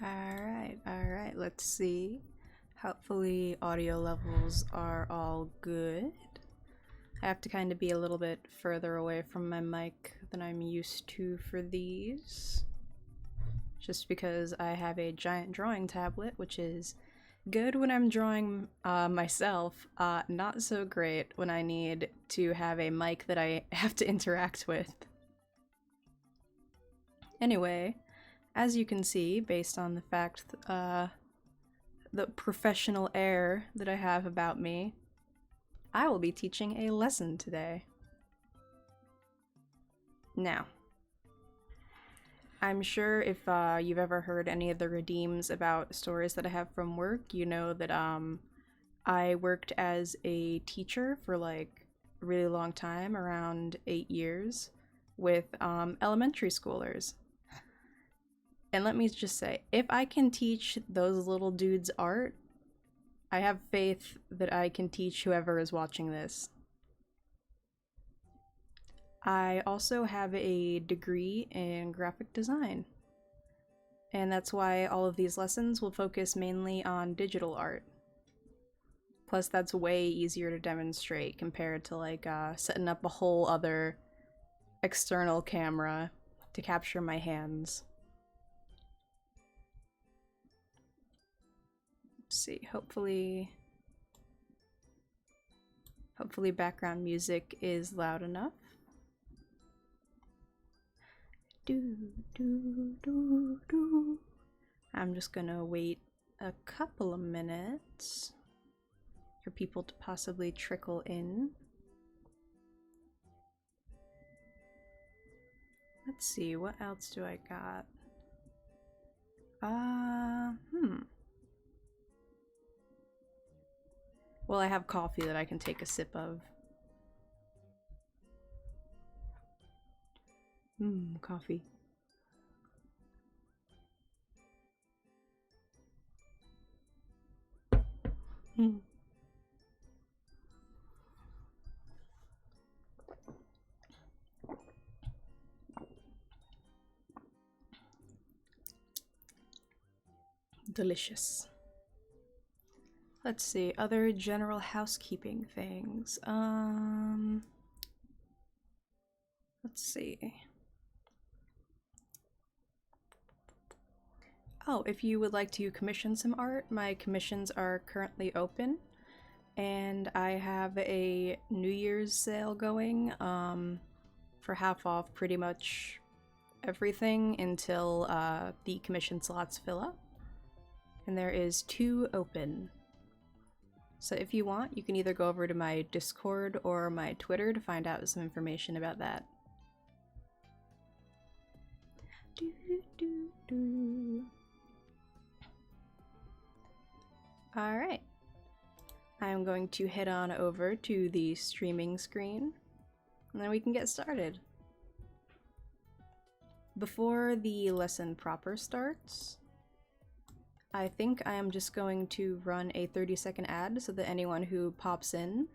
Alright, let's see. Hopefully audio levels are all good. I have to kind of be a little bit further away from my mic than I'm used to for these. Just because I have a giant drawing tablet, which is good when I'm drawing myself, not so great when I need to have a mic that I have to interact with. Anyway, as you can see, based on the fact the professional air that I have about me, I will be teaching a lesson today. Now, I'm sure if you've ever heard any of the redeems about stories that I have from work, you know that I worked as a teacher for like a really long time, around 8 years, with elementary schoolers. And let me just say, if I can teach those little dudes art, I have faith that I can teach whoever is watching this. I also have a degree in graphic design, and that's why all of these lessons will focus mainly on digital art. Plus, that's way easier to demonstrate compared to like setting up a whole other external camera to capture my hands. Let's see, hopefully background music is loud enough. I'm just gonna wait a couple of minutes for people to possibly trickle in. Let's see, what else do I got? Well, I have coffee that I can take a sip of. Coffee. Delicious. Let's see, other general housekeeping things. Let's see. Oh, if you would like to commission some art, my commissions are currently open, and I have a New Year's sale going for half off pretty much everything until the commission slots fill up. And there is 2 open. So if you want, you can either go over to my Discord or my Twitter to find out some information about that. Alright. I'm going to head on over to the streaming screen, and then we can get started. Before the lesson proper starts, I think I am just going to run a 30-second ad so that anyone who pops in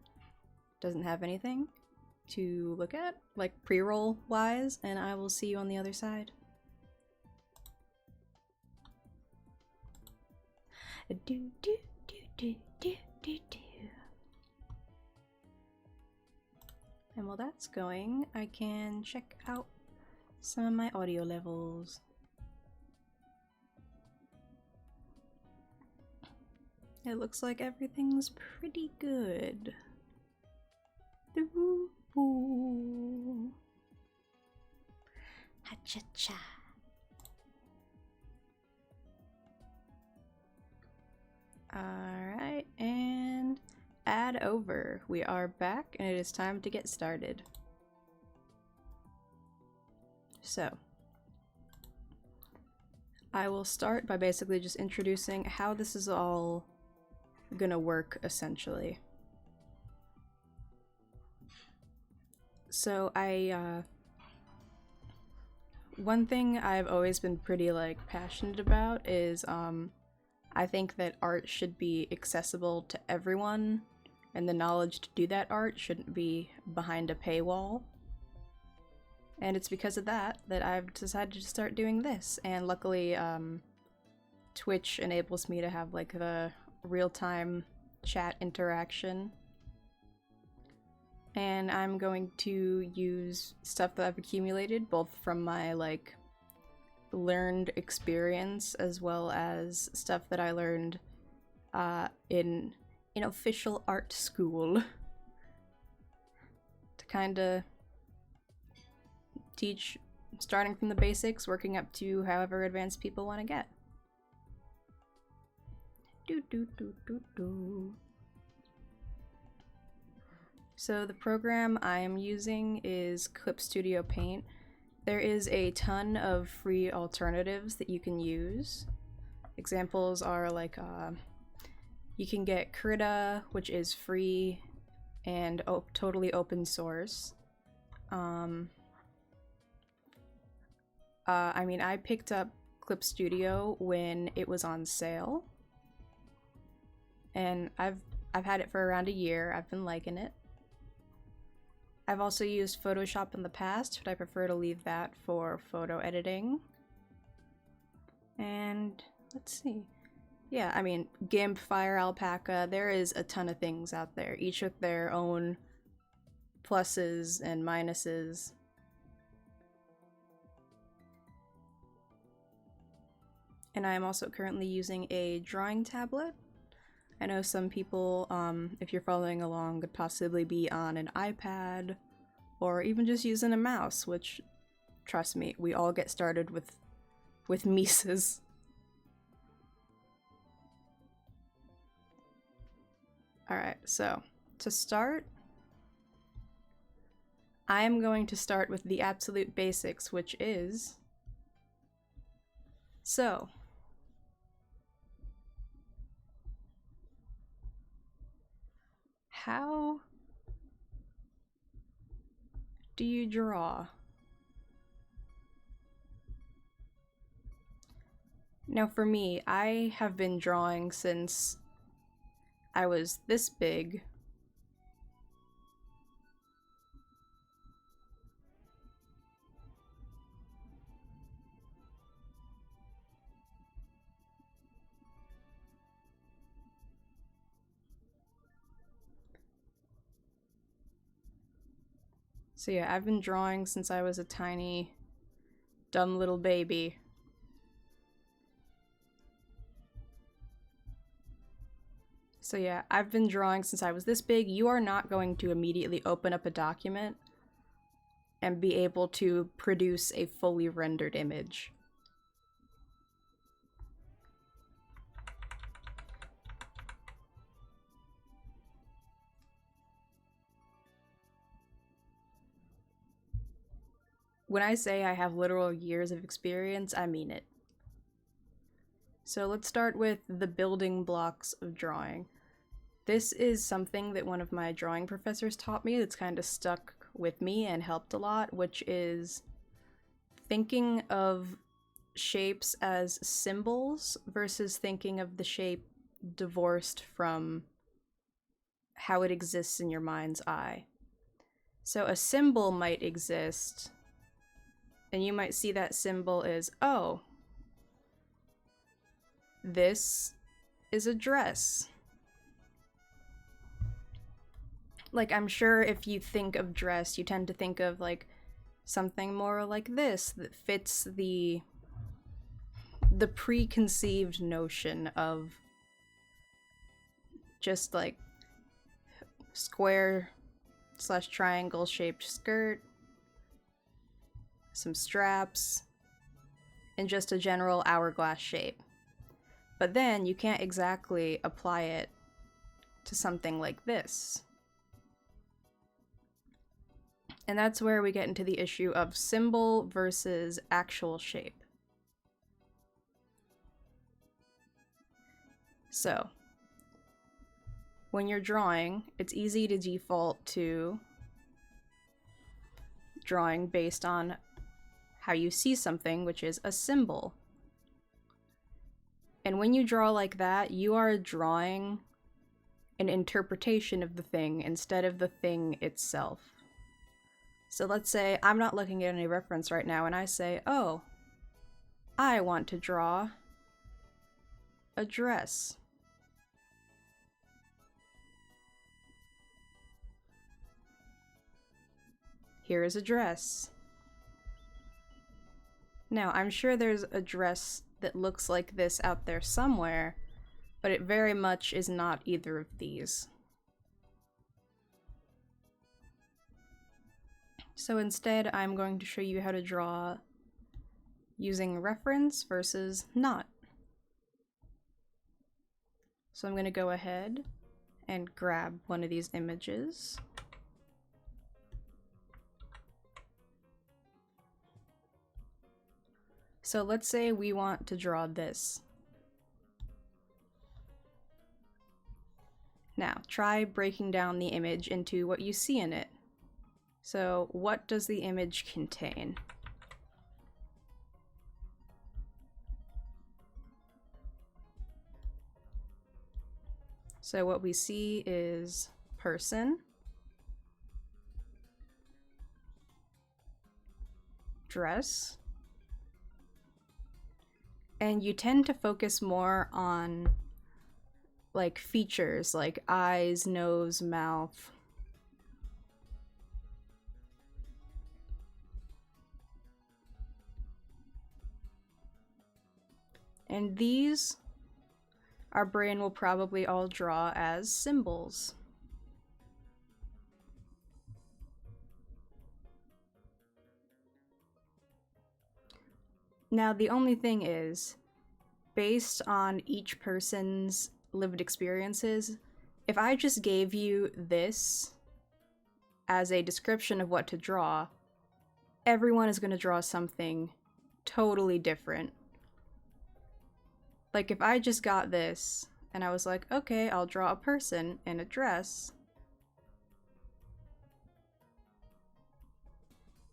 doesn't have anything to look at, like pre-roll wise, and I will see you on the other side. And while that's going, I can check out some of my audio levels. It looks like everything's pretty good. Ha-cha-cha. Alright, and add over. We are back, and it is time to get started. So, I will start by basically just introducing how this is all gonna work, essentially. So one thing I've always been pretty like passionate about is I think that art should be accessible to everyone, and the knowledge to do that art shouldn't be behind a paywall. And it's because of that that I've decided to start doing this, and luckily Twitch enables me to have like the real-time chat interaction. And I'm going to use stuff that I've accumulated, both from my like learned experience as well as stuff that I learned in official art school, to kind of teach, starting from the basics, working up to however advanced people want to get. So the program I am using is Clip Studio Paint. There is a ton of free alternatives that you can use. Examples are like, you can get Krita, which is free and totally open source. I mean, I picked up Clip Studio when it was on sale, and I've had it for around a year. I've been liking it. I've also used Photoshop in the past, but I prefer to leave that for photo editing. And let's see. Yeah, I mean, GIMP, Fire Alpaca, there is a ton of things out there, each with their own pluses and minuses. And I am also currently using a drawing tablet. I know some people, if you're following along, could possibly be on an iPad or even just using a mouse, which, trust me, we all get started with Mises. Alright, so to start, I am going to start with the absolute basics, which is, so, how do you draw? Now for me, I have been drawing since I was this big. So yeah, I've been drawing since I was a tiny, dumb little baby. So yeah, I've been drawing since I was this big. You are not going to immediately open up a document and be able to produce a fully rendered image. When I say I have literal years of experience, I mean it. So let's start with the building blocks of drawing. This is something that one of my drawing professors taught me that's kind of stuck with me and helped a lot, which is thinking of shapes as symbols versus thinking of the shape divorced from how it exists in your mind's eye. So a symbol might exist, and you might see that symbol as, oh, this is a dress. Like, I'm sure if you think of dress, you tend to think of, like, something more like this that fits the preconceived notion of just, like, square/triangle shaped skirt, some straps, and just a general hourglass shape. But then you can't exactly apply it to something like this. And that's where we get into the issue of symbol versus actual shape. So, when you're drawing, it's easy to default to drawing based on how you see something, which is a symbol. And when you draw like that, you are drawing an interpretation of the thing instead of the thing itself. So let's say I'm not looking at any reference right now and I say, oh, I want to draw a dress. Here is a dress. Now, I'm sure there's a dress that looks like this out there somewhere, but it very much is not either of these. So instead, I'm going to show you how to draw using reference versus not. So I'm going to go ahead and grab one of these images. So let's say we want to draw this. Now, try breaking down the image into what you see in it. So, what does the image contain? So what we see is person, dress, and you tend to focus more on like features like eyes, nose, mouth. And these, our brain will probably all draw as symbols. Now, the only thing is, based on each person's lived experiences, if I just gave you this as a description of what to draw, everyone is going to draw something totally different. Like, if I just got this, and I was like, okay, I'll draw a person in a dress,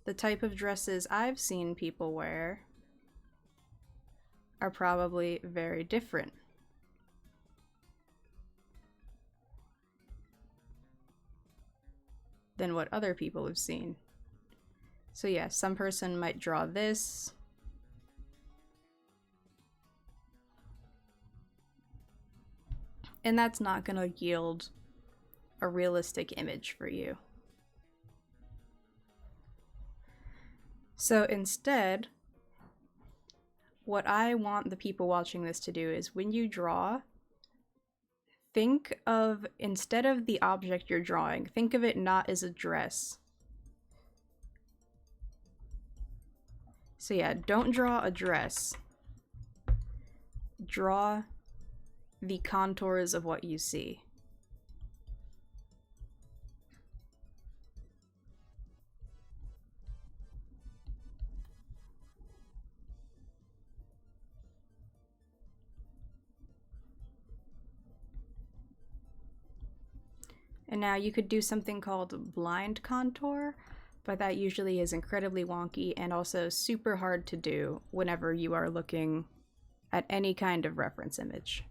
the type of dresses I've seen people wear are probably very different. Than what other people have seen. So yeah, some person might draw this. And that's not going to yield a realistic image for you. So instead, what I want the people watching this to do is when you draw, think of, instead of the object you're drawing, think of it not as a dress. So yeah, don't draw a dress. Draw the contours of what you see. And now you could do something called blind contour, but that usually is incredibly wonky and also super hard to do whenever you are looking at any kind of reference image.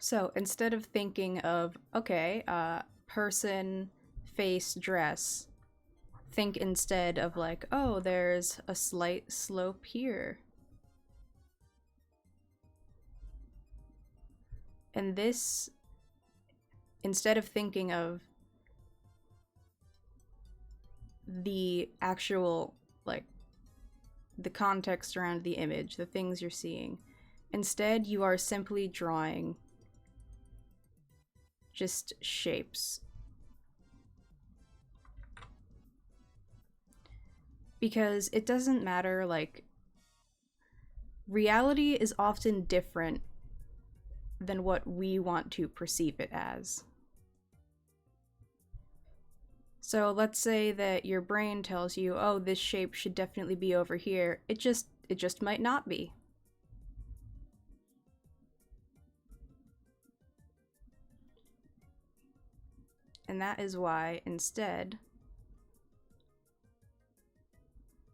So instead of thinking of, okay, person, face, dress, think instead of like, oh, there's a slight slope here. And this, instead of thinking of the actual, like, the context around the image, the things you're seeing, instead you are simply drawing just shapes. Because it doesn't matter, like, reality is often different than what we want to perceive it as. So let's say that your brain tells you, oh, this shape should definitely be over here. It just might not be. And that is why, instead,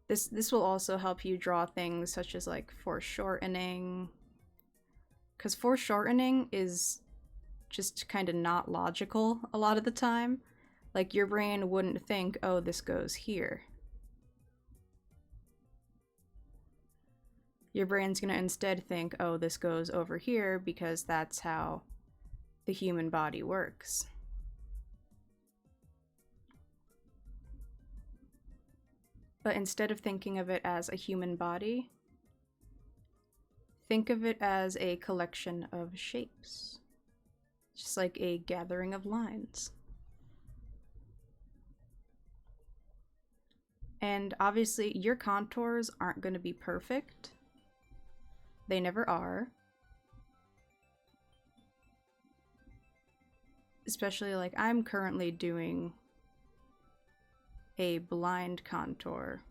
this will also help you draw things such as like foreshortening, because foreshortening is just kind of not logical a lot of the time, Like, your brain wouldn't think, oh, this goes here. Your brain's gonna instead think, oh, this goes over here because that's how the human body works. But instead of thinking of it as a human body, think of it as a collection of shapes. Just like a gathering of lines. And obviously, your contours aren't going to be perfect. They never are. Especially like I'm currently doing a blind contour,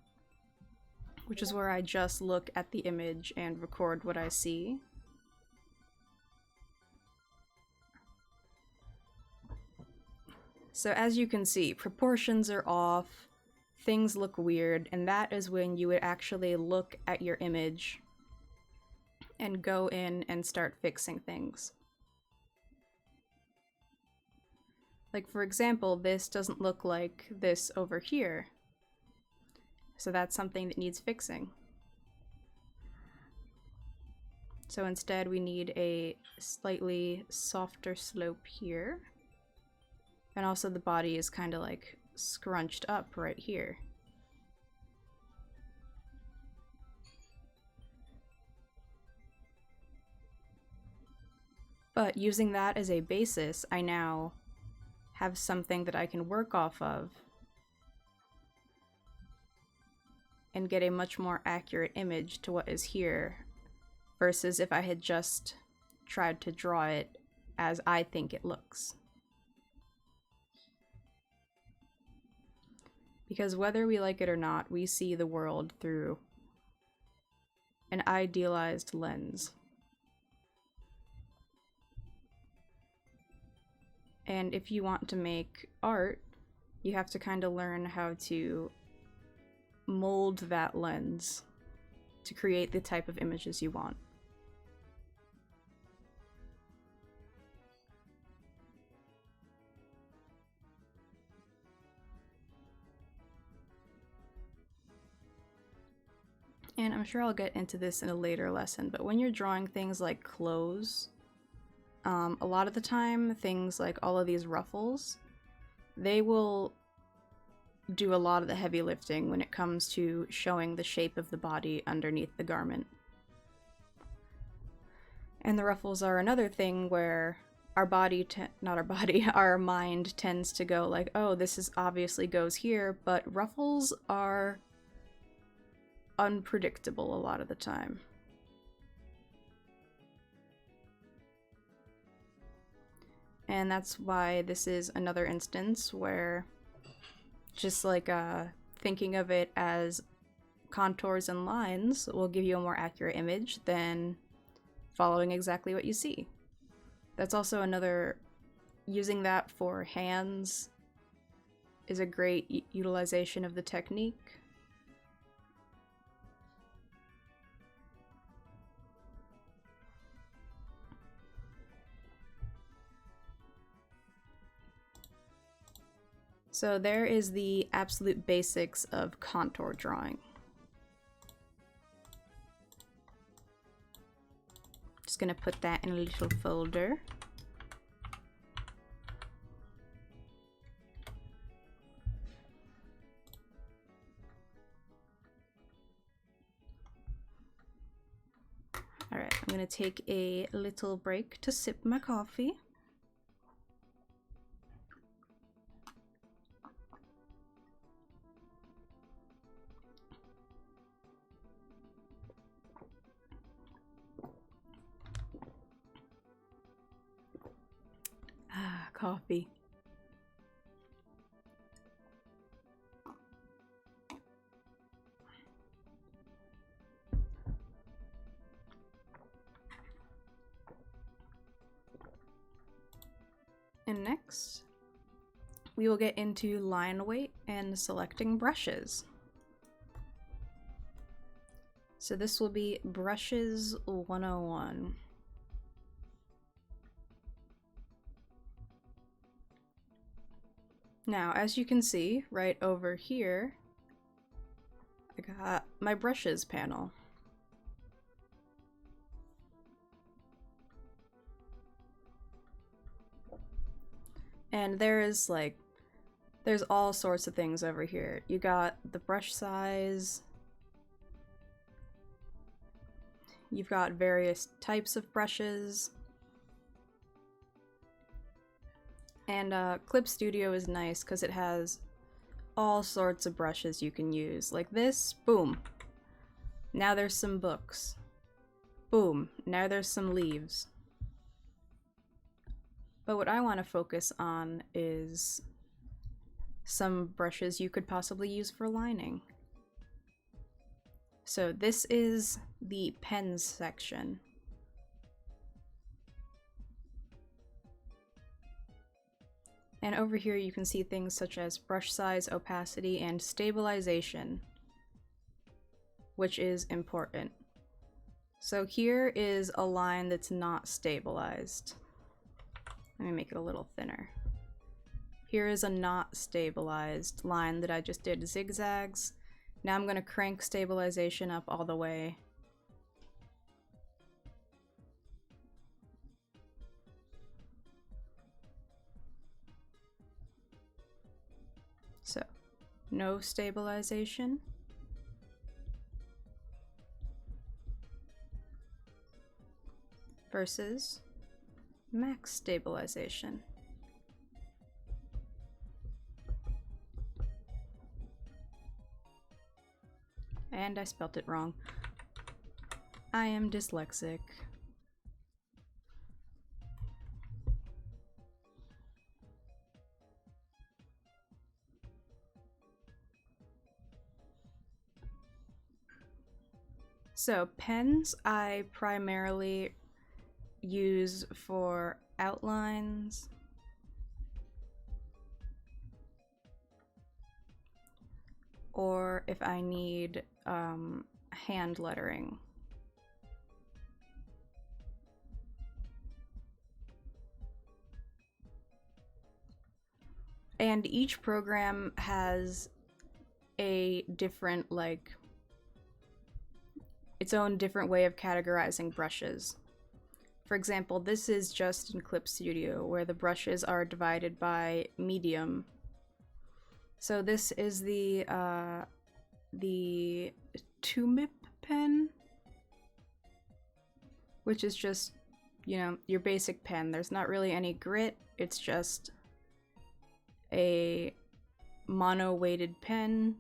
which is where I just look at the image and record what I see. So as you can see, proportions are off, things look weird, and that is when you would actually look at your image and go in and start fixing things. Like, for example, this doesn't look like this over here. So that's something that needs fixing. So instead we need a slightly softer slope here. And also the body is kind of like scrunched up right here. But using that as a basis, I now have something that I can work off of and get a much more accurate image to what is here, versus if I had just tried to draw it as I think it looks. Because whether we like it or not, we see the world through an idealized lens. And if you want to make art, you have to kind of learn how to mold that lens to create the type of images you want. And I'm sure I'll get into this in a later lesson, but when you're drawing things like clothes, a lot of the time, things like all of these ruffles, they will do a lot of the heavy lifting when it comes to showing the shape of the body underneath the garment. And the ruffles are another thing where our body, our mind tends to go like, oh, this is obviously goes here, but ruffles are unpredictable a lot of the time. And that's why this is another instance where just like thinking of it as contours and lines will give you a more accurate image than following exactly what you see. That's also another, using that for hands is a great utilization of the technique. So there is the absolute basics of contour drawing. Just gonna put that in a little folder. Alright, I'm gonna take a little break to sip my coffee. Ah, coffee. And next, we will get into line weight and selecting brushes. So this will be brushes 101. Now, as you can see, right over here, I got my brushes panel. And there's all sorts of things over here. You got the brush size, you've got various types of brushes, and Clip Studio is nice because it has all sorts of brushes you can use. Like this, boom, now there's some books. Boom, now there's some leaves. But what I want to focus on is some brushes you could possibly use for lining. So this is the pens section. And over here you can see things such as brush size, opacity, and stabilization, which is important. So here is a line that's not stabilized. Let me make it a little thinner. Here is a not stabilized line that I just did zigzags. Now I'm going to crank stabilization up all the way. So, no stabilization. Versus max stabilization. And I spelt it wrong. I am dyslexic. So pens I primarily use for outlines, or if I need hand lettering. And each program has a different, its own different way of categorizing brushes. For example, this is just in Clip Studio, where the brushes are divided by medium. So this is the Tumip pen, which is just, you know, your basic pen. There's not really any grit, it's just a mono-weighted pen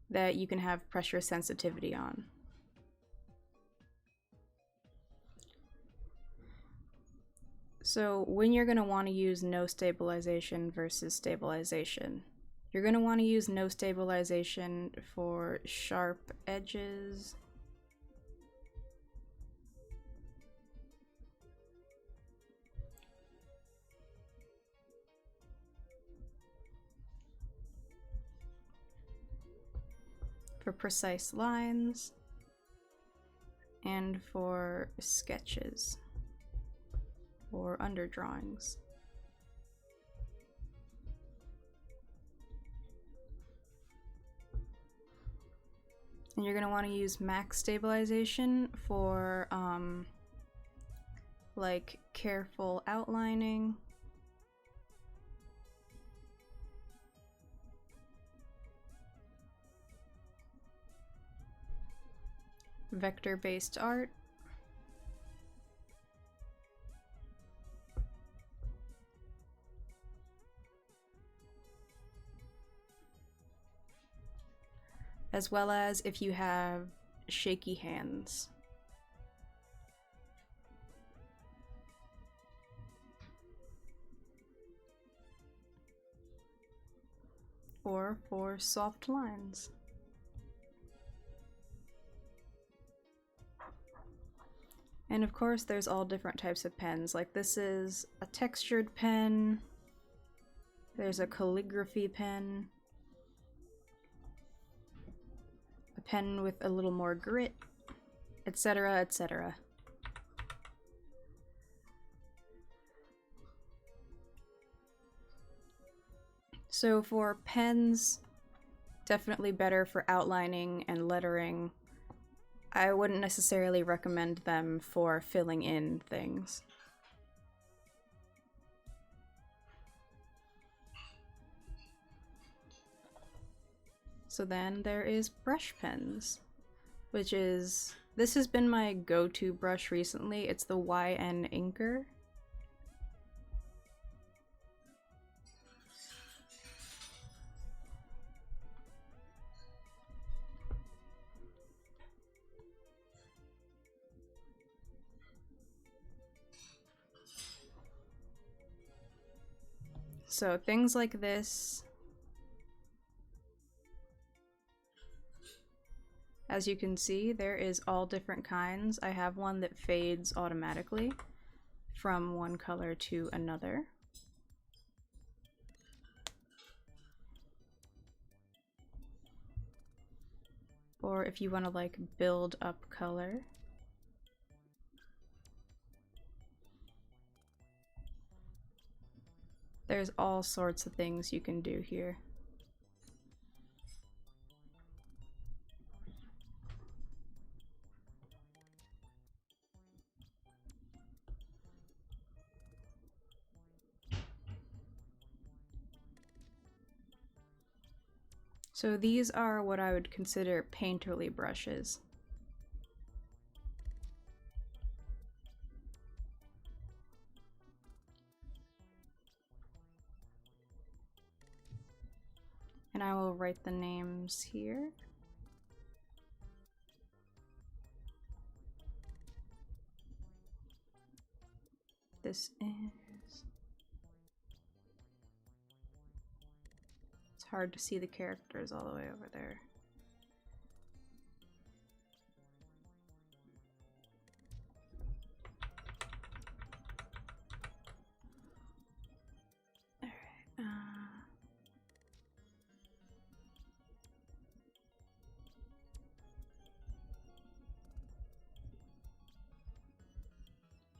that you can have pressure sensitivity on. So when you're going to want to use no stabilization versus stabilization, you're going to want to use no stabilization for sharp edges, for precise lines, and for sketches or underdrawings. And you're going to want to use max stabilization for like careful outlining, vector-based art, as well as if you have shaky hands. Or for soft lines. And of course there's all different types of pens, like this is a textured pen, there's a calligraphy pen, a pen with a little more grit, etc., etc. So for pens, definitely better for outlining and lettering. I wouldn't necessarily recommend them for filling in things. So then there is brush pens, which is, this has been my go-to brush recently. It's the YN Inker. So things like this, as you can see, there is all different kinds. I have one that fades automatically from one color to another. Or if you want to like build up color. There's all sorts of things you can do here. So these are what I would consider painterly brushes. And I will write the names here. This is... It's hard to see the characters all the way over there.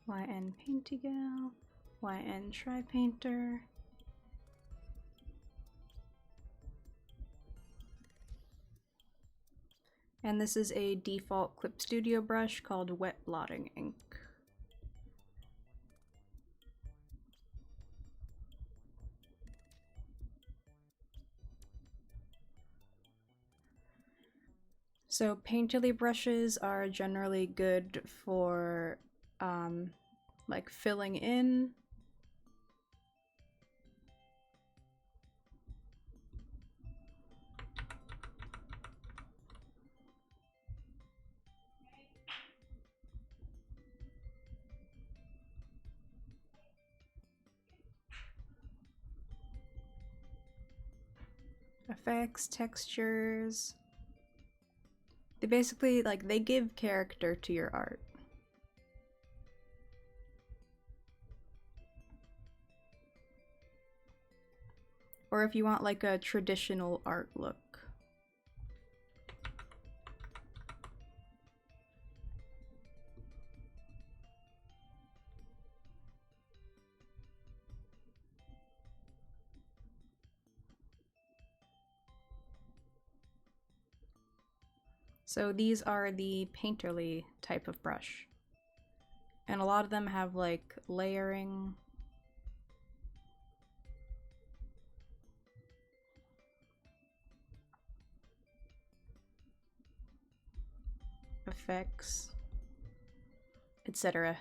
YN Paintigal, YN Try Painter. And this is a default Clip Studio brush called Wet Blotting Ink. So painterly brushes are generally good for like filling in. Effects, textures. They basically, like, they give character to your art. Or if you want like a traditional art look. So these are the painterly type of brush. And a lot of them have like layering. Effects, etc.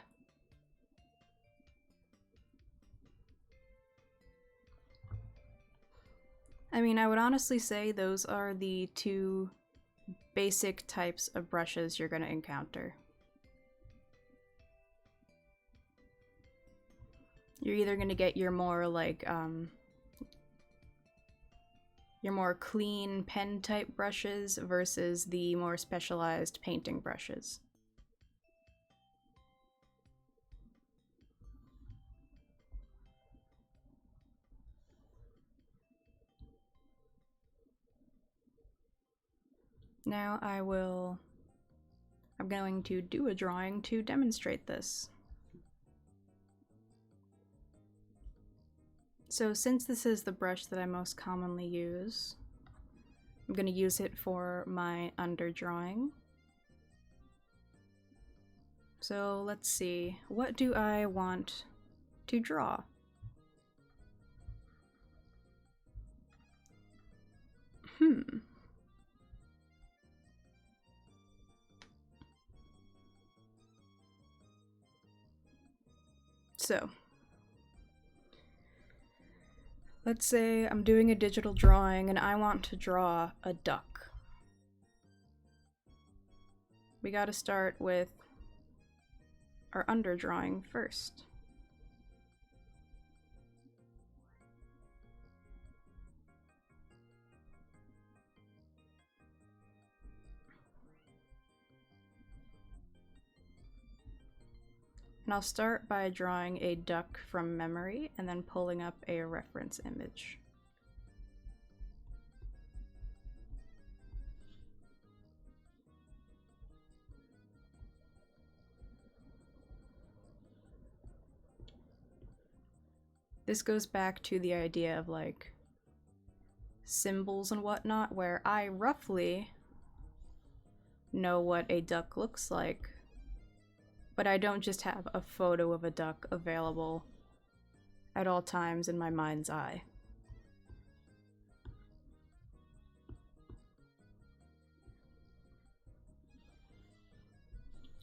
I mean, I would honestly say those are the two basic types of brushes you're going to encounter. You're either going to get your more like your more clean pen type brushes versus the more specialized painting brushes. Now I'm going to do a drawing to demonstrate this. So since this is the brush that I most commonly use, I'm going to use it for my underdrawing. So let's see, what do I want to draw? So, let's say I'm doing a digital drawing and I want to draw a duck. We gotta start with our underdrawing first. And I'll start by drawing a duck from memory and then pulling up a reference image. This goes back to the idea of like symbols and whatnot, where I roughly know what a duck looks like, but I don't just have a photo of a duck available at all times in my mind's eye.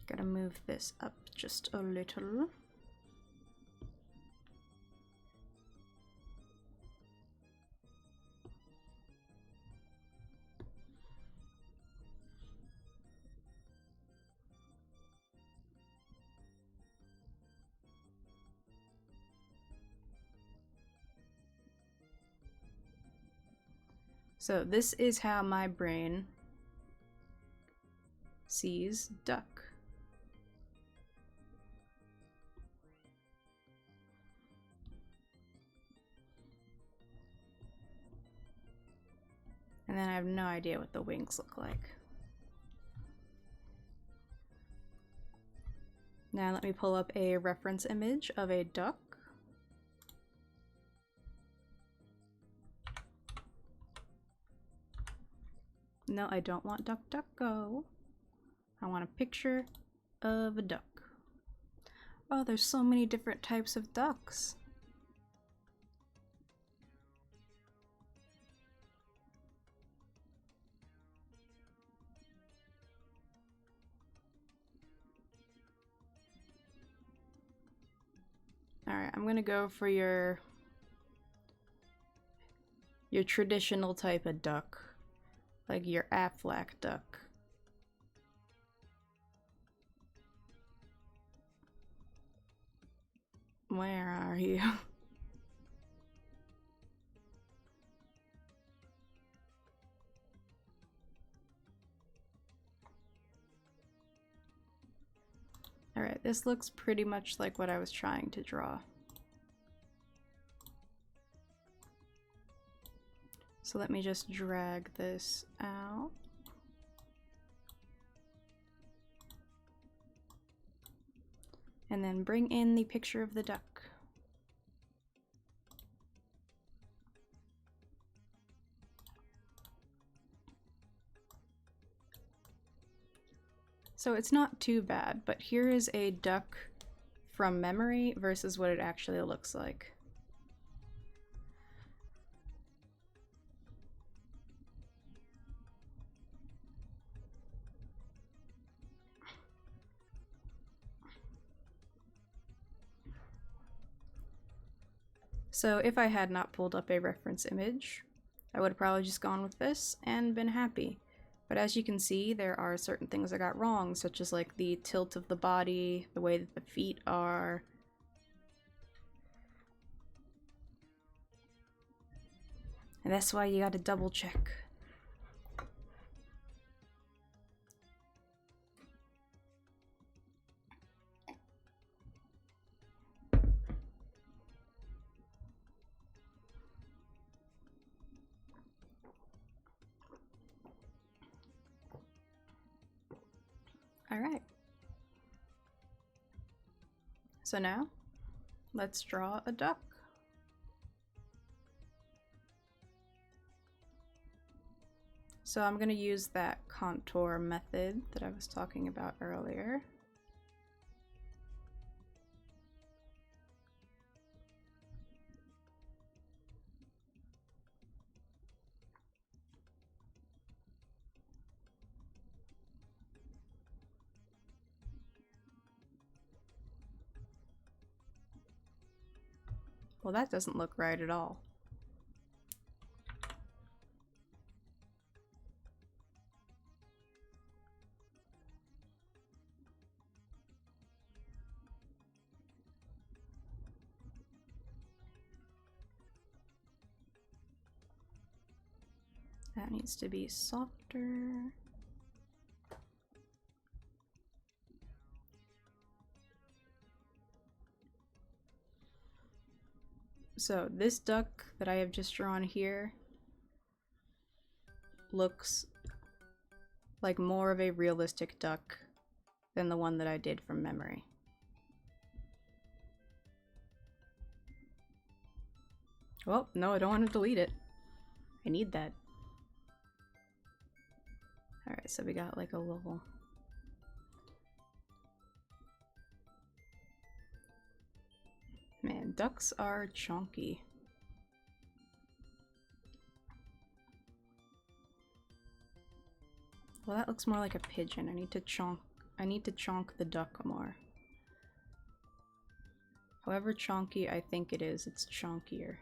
Gotta move this up just a little. So this is how my brain sees duck. And then I have no idea what the wings look like. Now let me pull up a reference image of a duck. No, I don't want duck, duck, go. I want a picture of a duck. Oh, there's so many different types of ducks. Alright, I'm gonna go for your traditional type of duck. Like your Aflac duck. Where are you? Alright, this looks pretty much like what I was trying to draw. So let me just drag this out. And then bring in the picture of the duck. So it's not too bad, but here is a duck from memory versus what it actually looks like. So if I had not pulled up a reference image, I would have probably just gone with this and been happy. But as you can see, there are certain things I got wrong, such as like the tilt of the body, the way that the feet are. And that's why you gotta double check. Alright. So now, let's draw a duck. So I'm going to use that contour method that I was talking about earlier. Well, that doesn't look right at all. That needs to be softer. So this duck that I have just drawn here looks like more of a realistic duck than the one that I did from memory. Well, no, I don't want to delete it. I need that. Alright, so we got like a little... Man, ducks are chonky. Well, that looks more like a pigeon. I need to chonk the duck more. However chonky I think it is, it's chonkier.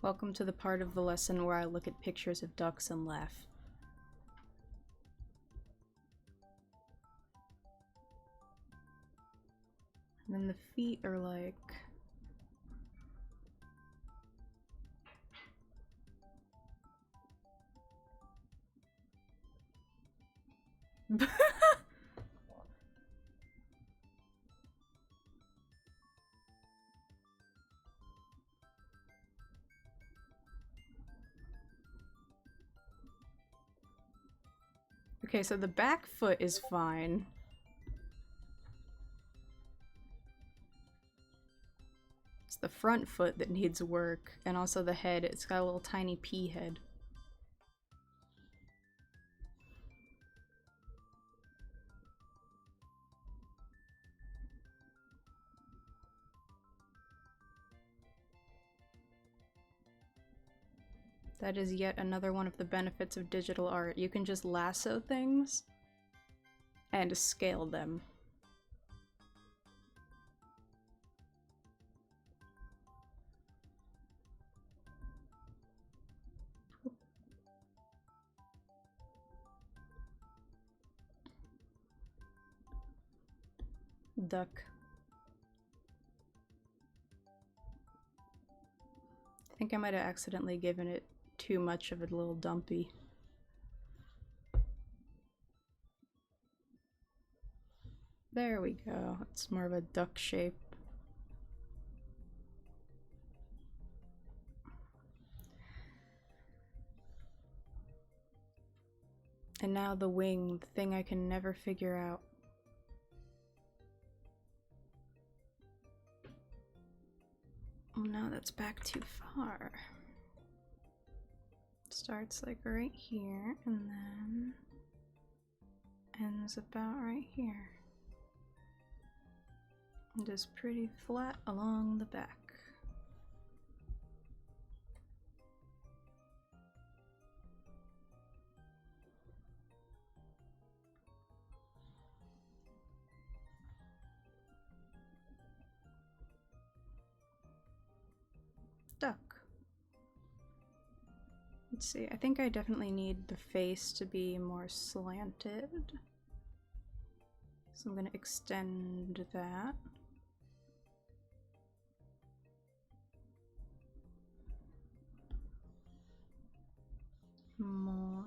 Welcome to the part of the lesson where I look at pictures of ducks and laugh. And then the feet are like... Okay, so the back foot is fine. It's the front foot that needs work, and also the head. It's got a little tiny pea head. That is yet another one of the benefits of digital art. You can just lasso things and scale them. Duck. I think I might have accidentally given it too much of a little dumpy. There we go. It's more of a duck shape. And now the wing, the thing I can never figure out. Oh no, that's back too far. It starts like right here and then ends about right here. And is pretty flat along the back. Duck. Let's see, I think I definitely need the face to be more slanted. So I'm going to extend that. More.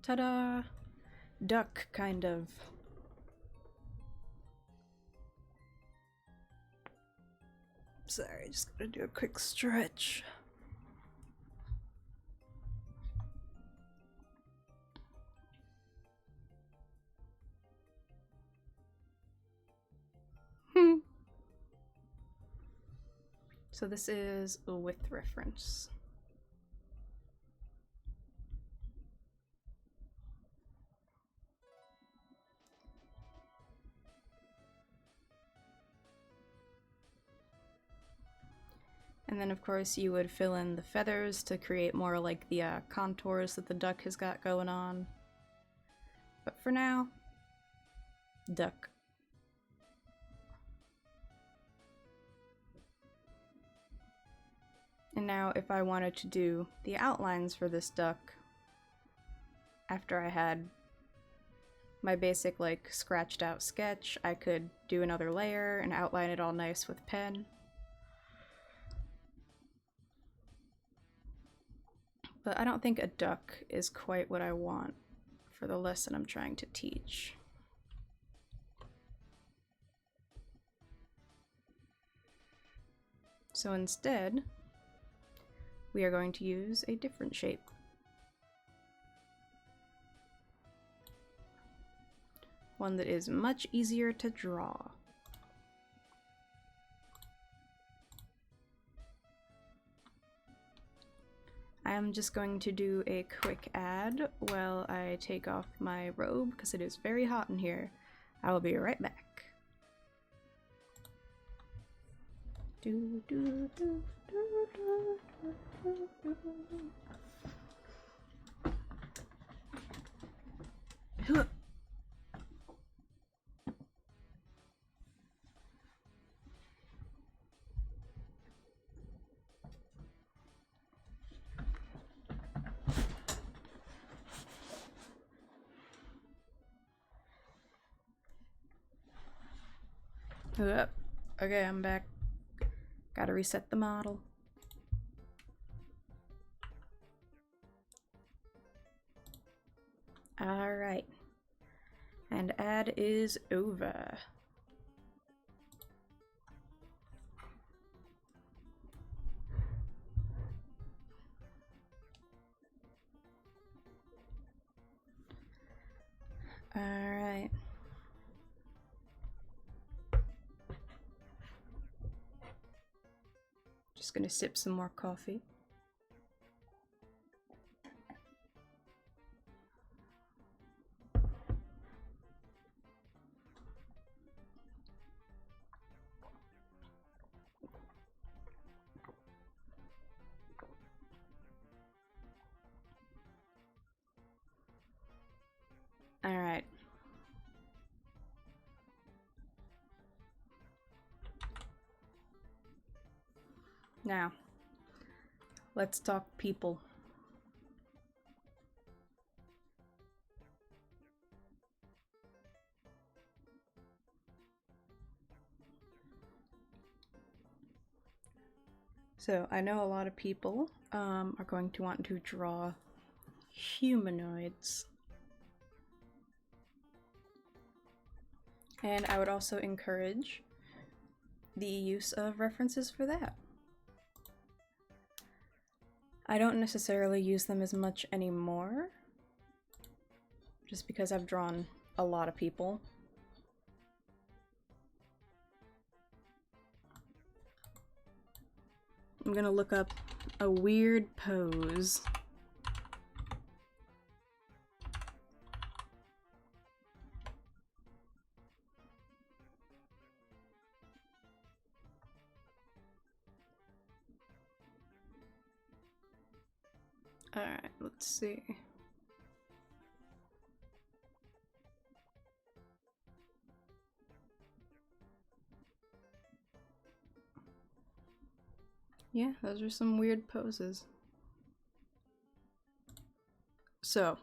Ta-da! Duck, kind of. Sorry, just gotta do a quick stretch. So this is with reference. And then of course you would fill in the feathers to create more like the contours that the duck has got going on. But for now, duck. And now if I wanted to do the outlines for this duck, after I had my basic like scratched out sketch, I could do another layer and outline it all nice with pen. But I don't think a duck is quite what I want for the lesson I'm trying to teach. So instead, we are going to use a different shape. One that is much easier to draw. I am just going to do a quick ad while I take off my robe because it is very hot in here. I will be right back. Okay, I'm back. Gotta reset the model. Alright. And ad is over. Alright. Just gonna sip some more coffee. Alright. Now, let's talk people. So, I know a lot of people are going to want to draw humanoids. And I would also encourage the use of references for that. I don't necessarily use them as much anymore, just because I've drawn a lot of people. I'm gonna look up a weird pose. Alright, let's see. Yeah, those are some weird poses. So,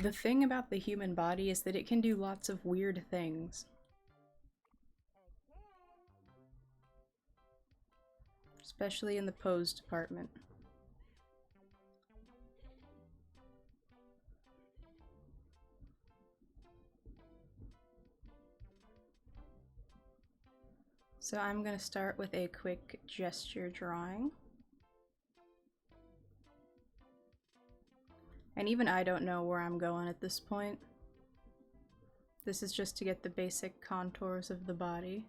the thing about the human body is that it can do lots of weird things. Especially in the pose department. So I'm going to start with a quick gesture drawing. And even I don't know where I'm going at this point. This is just to get the basic contours of the body.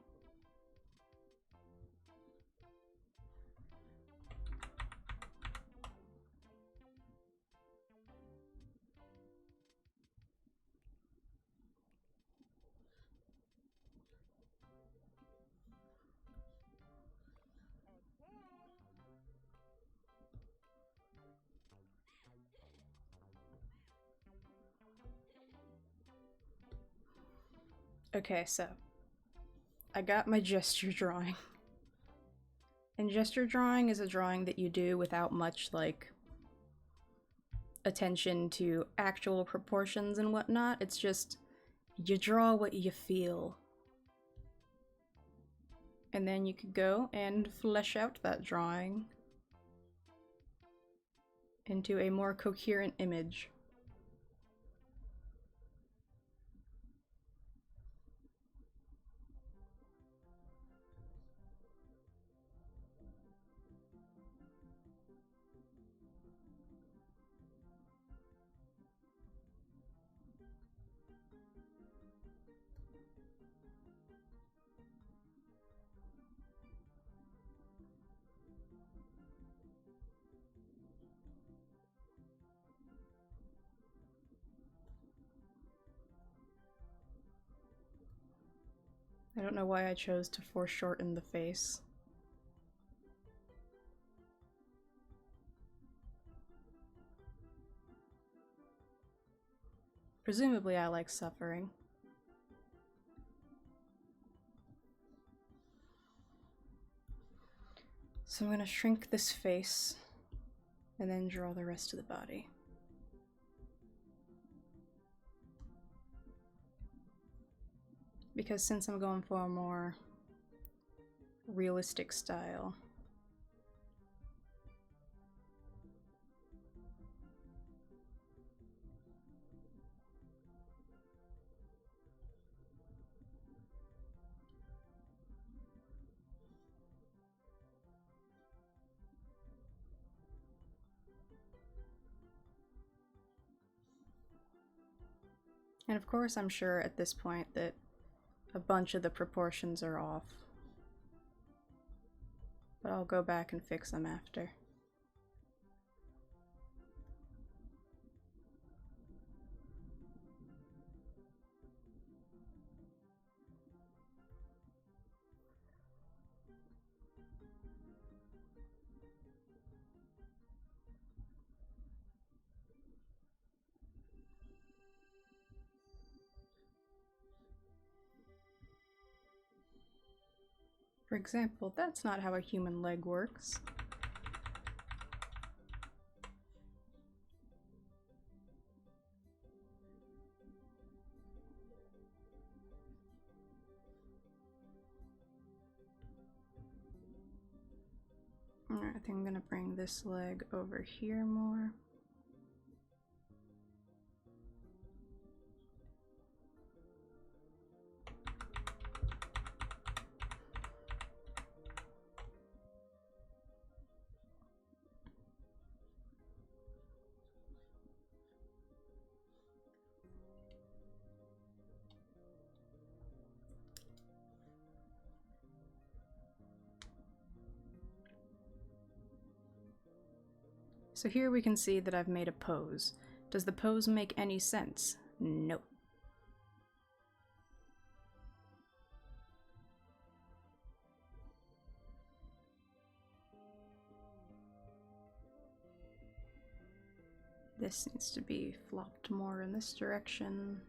Okay, so I got my gesture drawing. And gesture drawing is a drawing that you do without much, like, attention to actual proportions and whatnot. It's just, you draw what you feel. And then you could go and flesh out that drawing into a more coherent image. I don't know why I chose to foreshorten the face. Presumably I like suffering. So I'm gonna shrink this face and then draw the rest of the body. Because since I'm going for a more realistic style, and of course I'm sure at this point that a bunch of the proportions are off, but I'll go back and fix them after. For example, that's not how a human leg works. Alright, I think I'm gonna bring this leg over here more. So here we can see that I've made a pose. Does the pose make any sense? No. This needs to be flopped more in this direction.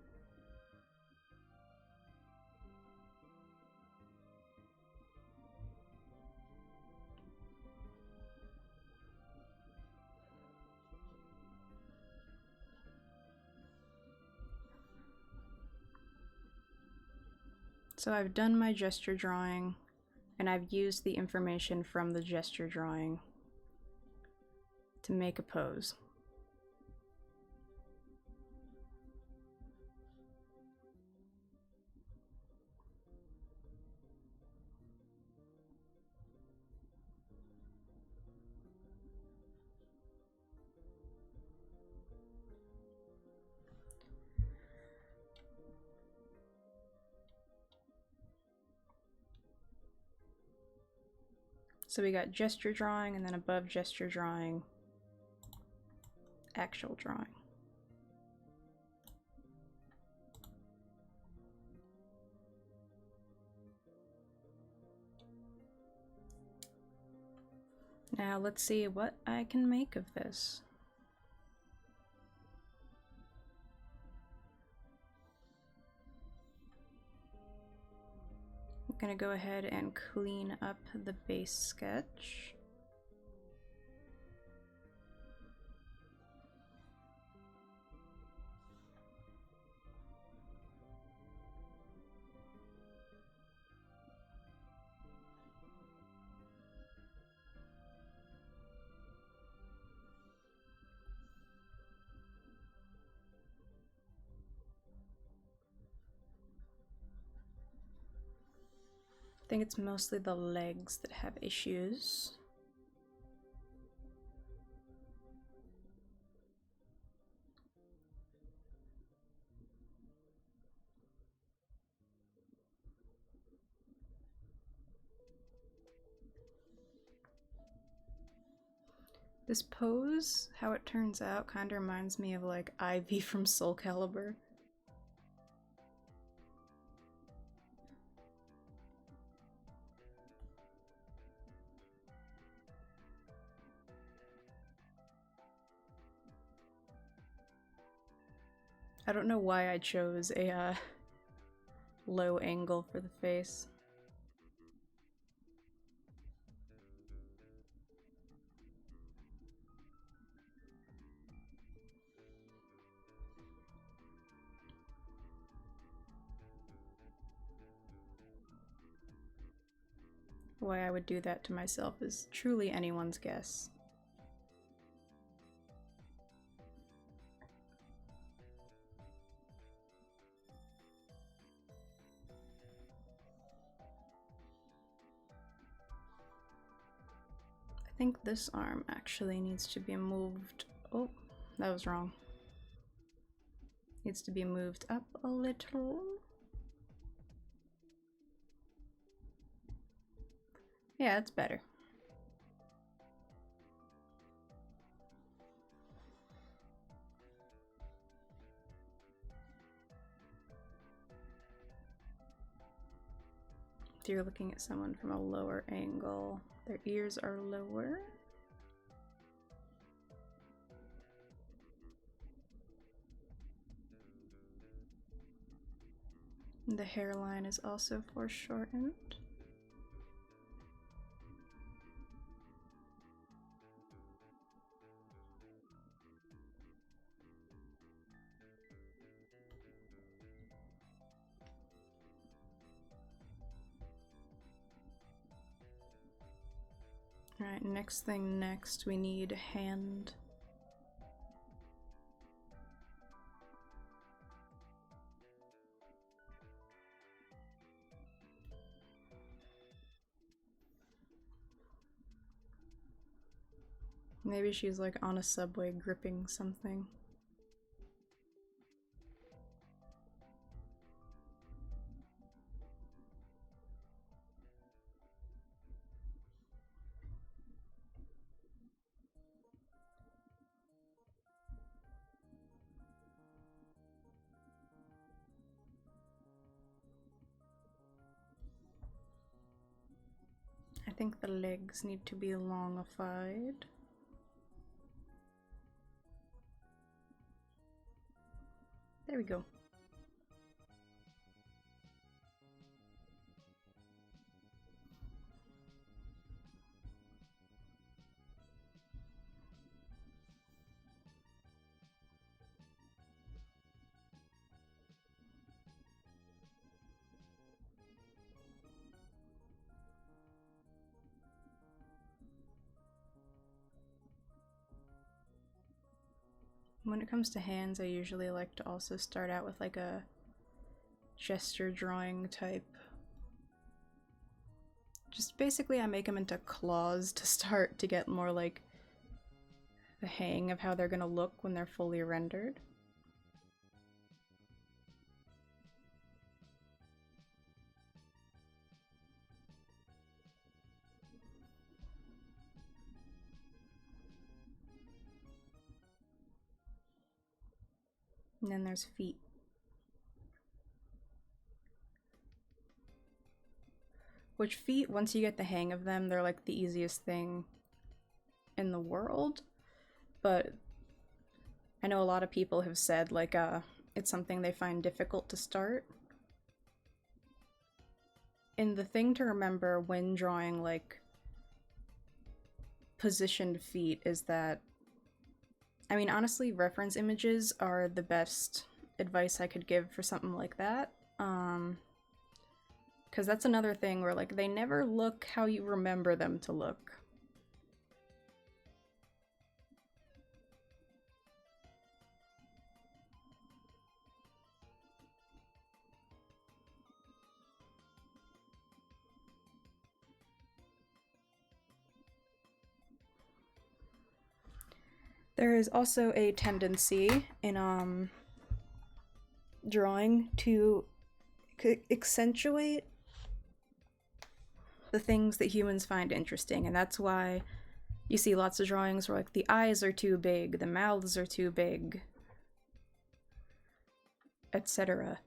So I've done my gesture drawing, and I've used the information from the gesture drawing to make a pose. So we got gesture drawing, and then above gesture drawing, actual drawing. Now let's see what I can make of this. I'm gonna go ahead and clean up the base sketch. I think it's mostly the legs that have issues. This pose, how it turns out, kind of reminds me of like Ivy from Soul Calibur. I don't know why I chose a low angle for the face. Why I would do that to myself is truly anyone's guess. I think this arm actually needs to be moved. Oh, that was wrong. Needs to be moved up a little. Yeah, it's better. If you're looking at someone from a lower angle, their ears are lower. The hairline is also foreshortened. Alright, next, we need a hand. Maybe she's like on a subway gripping something. I think the legs need to be longified. There we go. When it comes to hands, I usually like to also start out with like a gesture drawing type. Just basically I make them into claws to start to get more like the hang of how they're gonna look when they're fully rendered. And then there's feet. Which feet, once you get the hang of them, they're like the easiest thing in the world. But I know a lot of people have said like it's something they find difficult to start. And the thing to remember when drawing like positioned feet is that, I mean, honestly, reference images are the best advice I could give for something like that. Because that's another thing where like they never look how you remember them to look. There is also a tendency in drawing to accentuate the things that humans find interesting, and that's why you see lots of drawings where like the eyes are too big, the mouths are too big, etc.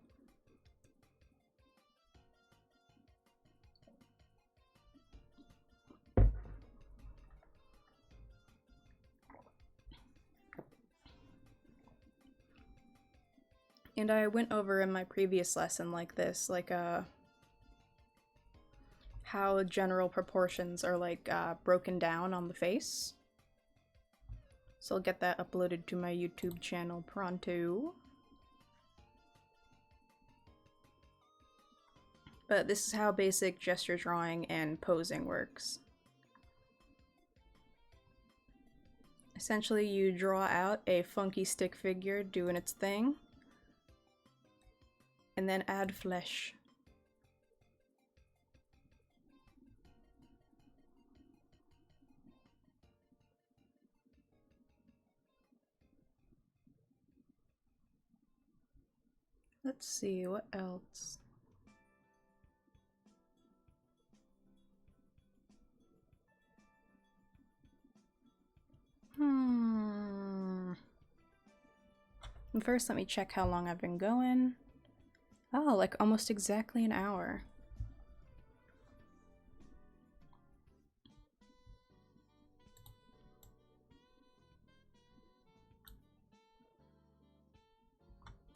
And I went over in my previous lesson like this, like how general proportions are like broken down on the face. So I'll get that uploaded to my YouTube channel pronto. But this is how basic gesture drawing and posing works. Essentially, you draw out a funky stick figure doing its thing, and then add flesh. Let's see, what else? First, let me check how long I've been going. Oh, like almost exactly an hour.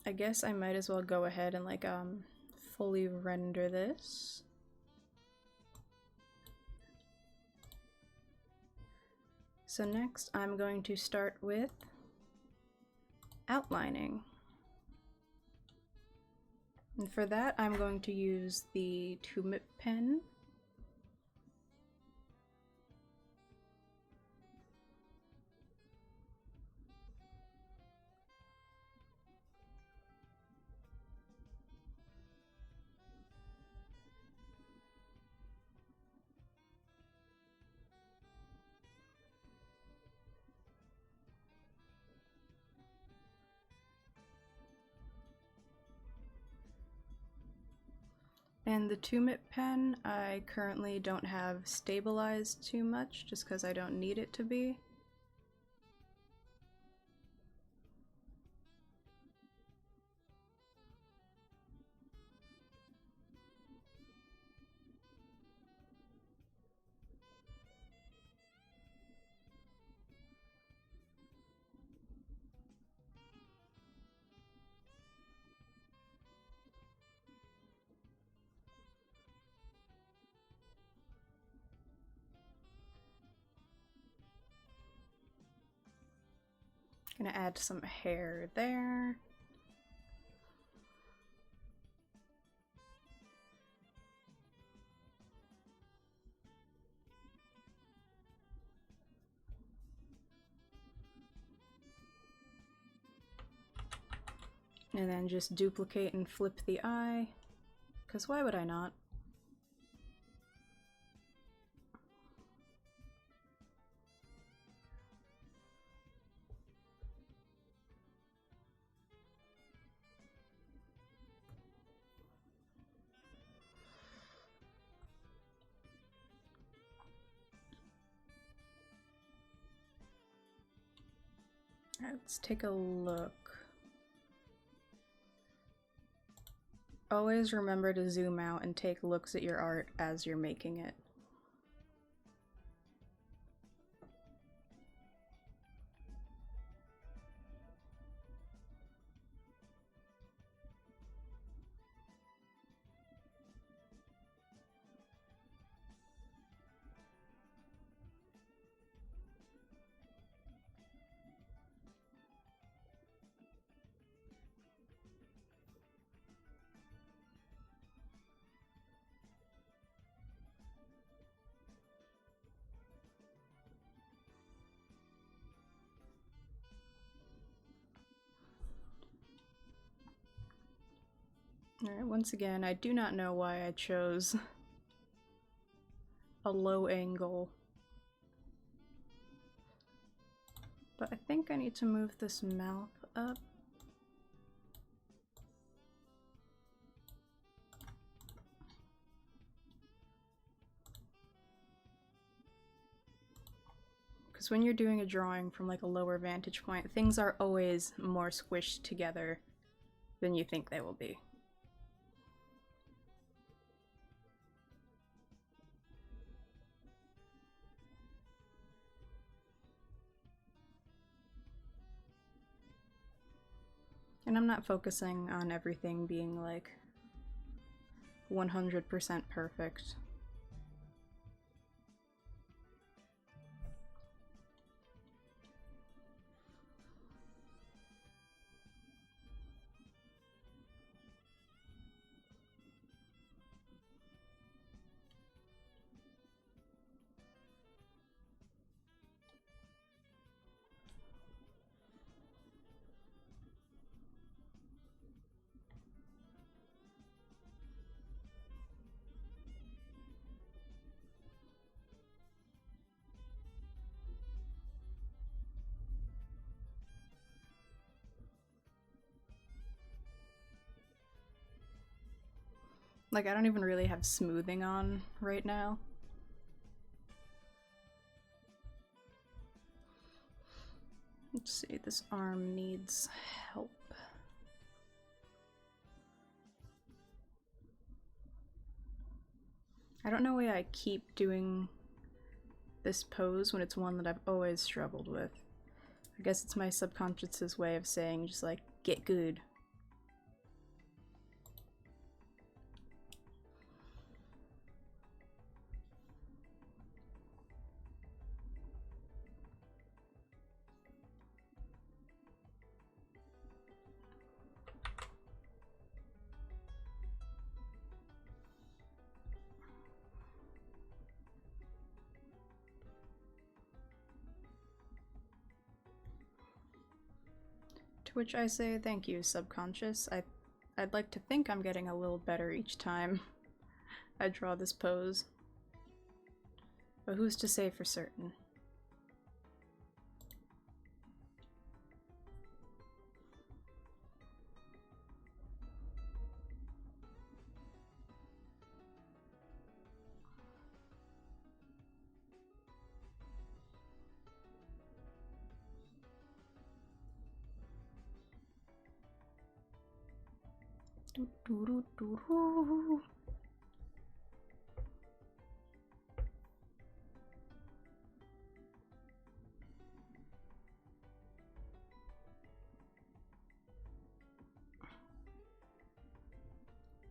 I guess I might as well go ahead and like fully render this. So next I'm going to start with outlining. And for that I'm going to use the 2-mip pen. And the 2-mip pen I currently don't have stabilized too much just because I don't need it to be. Gonna add some hair there. And then just duplicate and flip the eye, because why would I not? Alright, let's take a look. Always remember to zoom out and take looks at your art as you're making it. Alright, once again, I do not know why I chose a low angle. But I think I need to move this mouth up. Because when you're doing a drawing from like a lower vantage point, things are always more squished together than you think they will be. And I'm not focusing on everything being like 100% perfect. Like, I don't even really have smoothing on right now. Let's see, this arm needs help. I don't know why I keep doing this pose when it's one that I've always struggled with. I guess it's my subconscious's way of saying just like, get good. To which I say thank you, subconscious. I'd like to think I'm getting a little better each time I draw this pose. But who's to say for certain?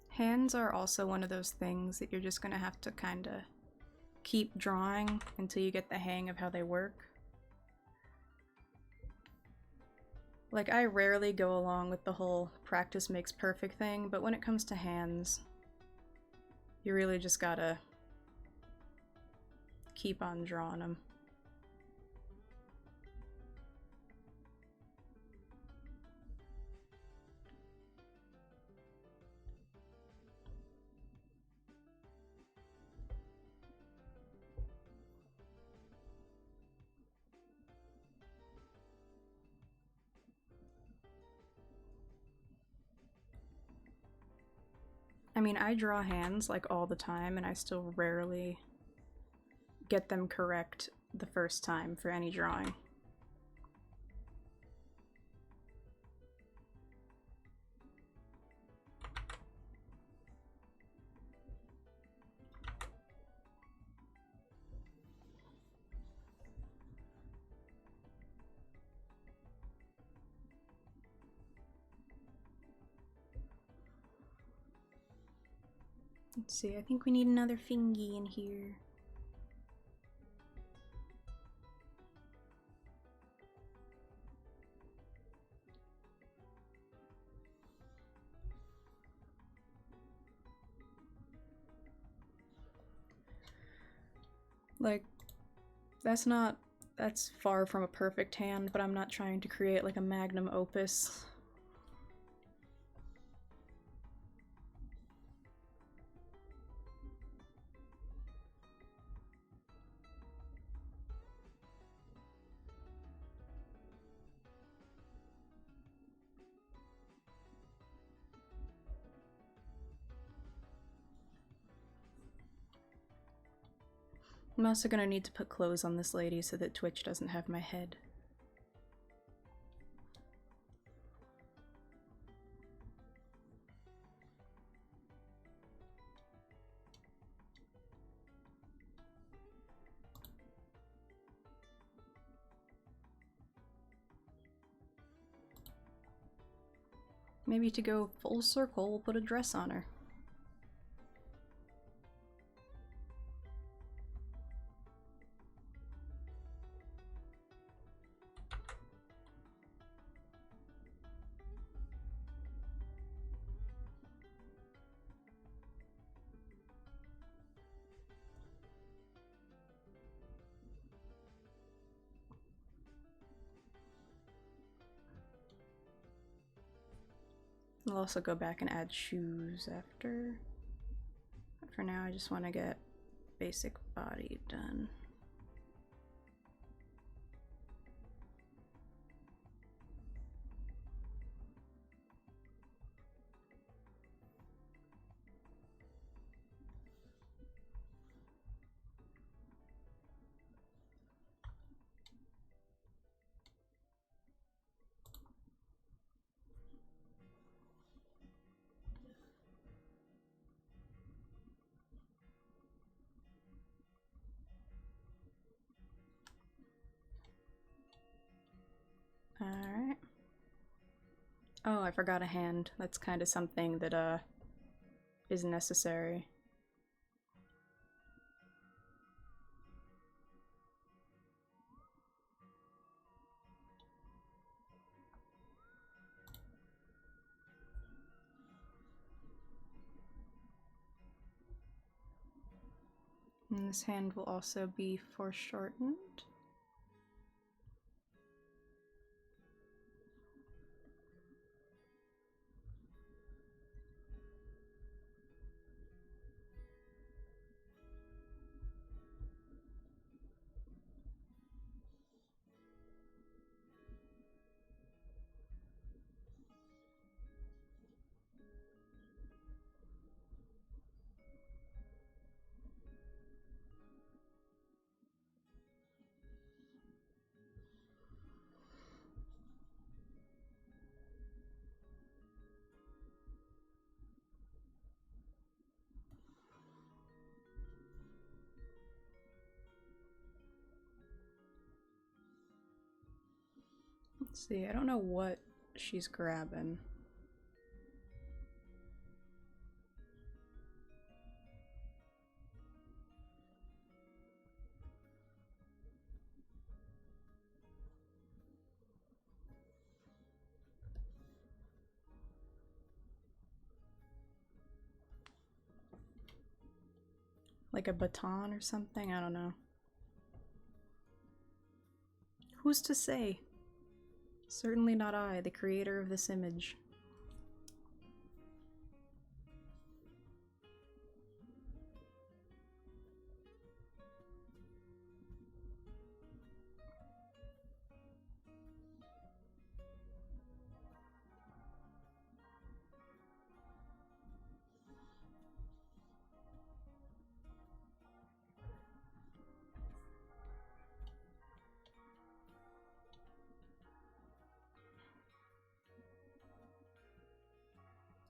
Hands are also one of those things that you're just gonna have to kind of keep drawing until you get the hang of how they work. Like, I rarely go along with the whole practice makes perfect thing, but when it comes to hands, you really just gotta keep on drawing them. I mean, I draw hands like all the time, and I still rarely get them correct the first time for any drawing. Let's see, I think we need another fingy in here. Like, that's far from a perfect hand, but I'm not trying to create like a magnum opus. I'm also gonna need to put clothes on this lady so that Twitch doesn't have my head. Maybe to go full circle, we'll put a dress on her. I'll also go back and add shoes after. But for now, I just want to get basic body done. Alright. Oh, I forgot a hand. That's kind of something that, is necessary. And this hand will also be foreshortened. Let's see, I don't know what she's grabbing. Like a baton or something? I don't know. Who's to say? Certainly not I, the creator of this image.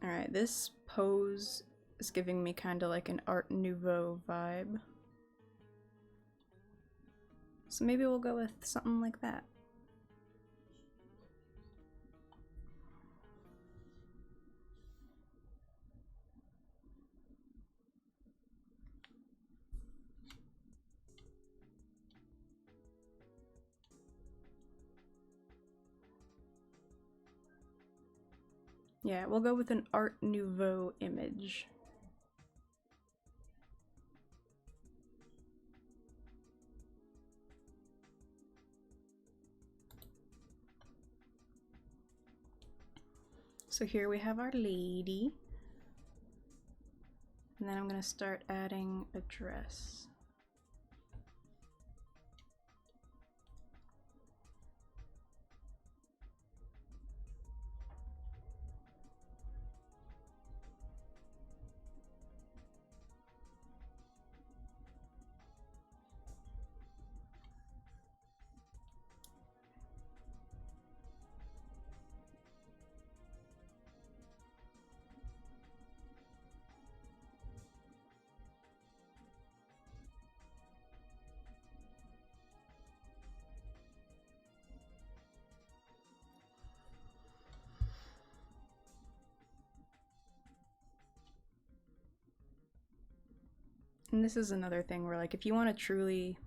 Alright, this pose is giving me kind of like an Art Nouveau vibe. So maybe we'll go with something like that. Yeah, we'll go with an Art Nouveau image. So here we have our lady. And then I'm going to start adding a dress. And this is another thing where, like, if you want to truly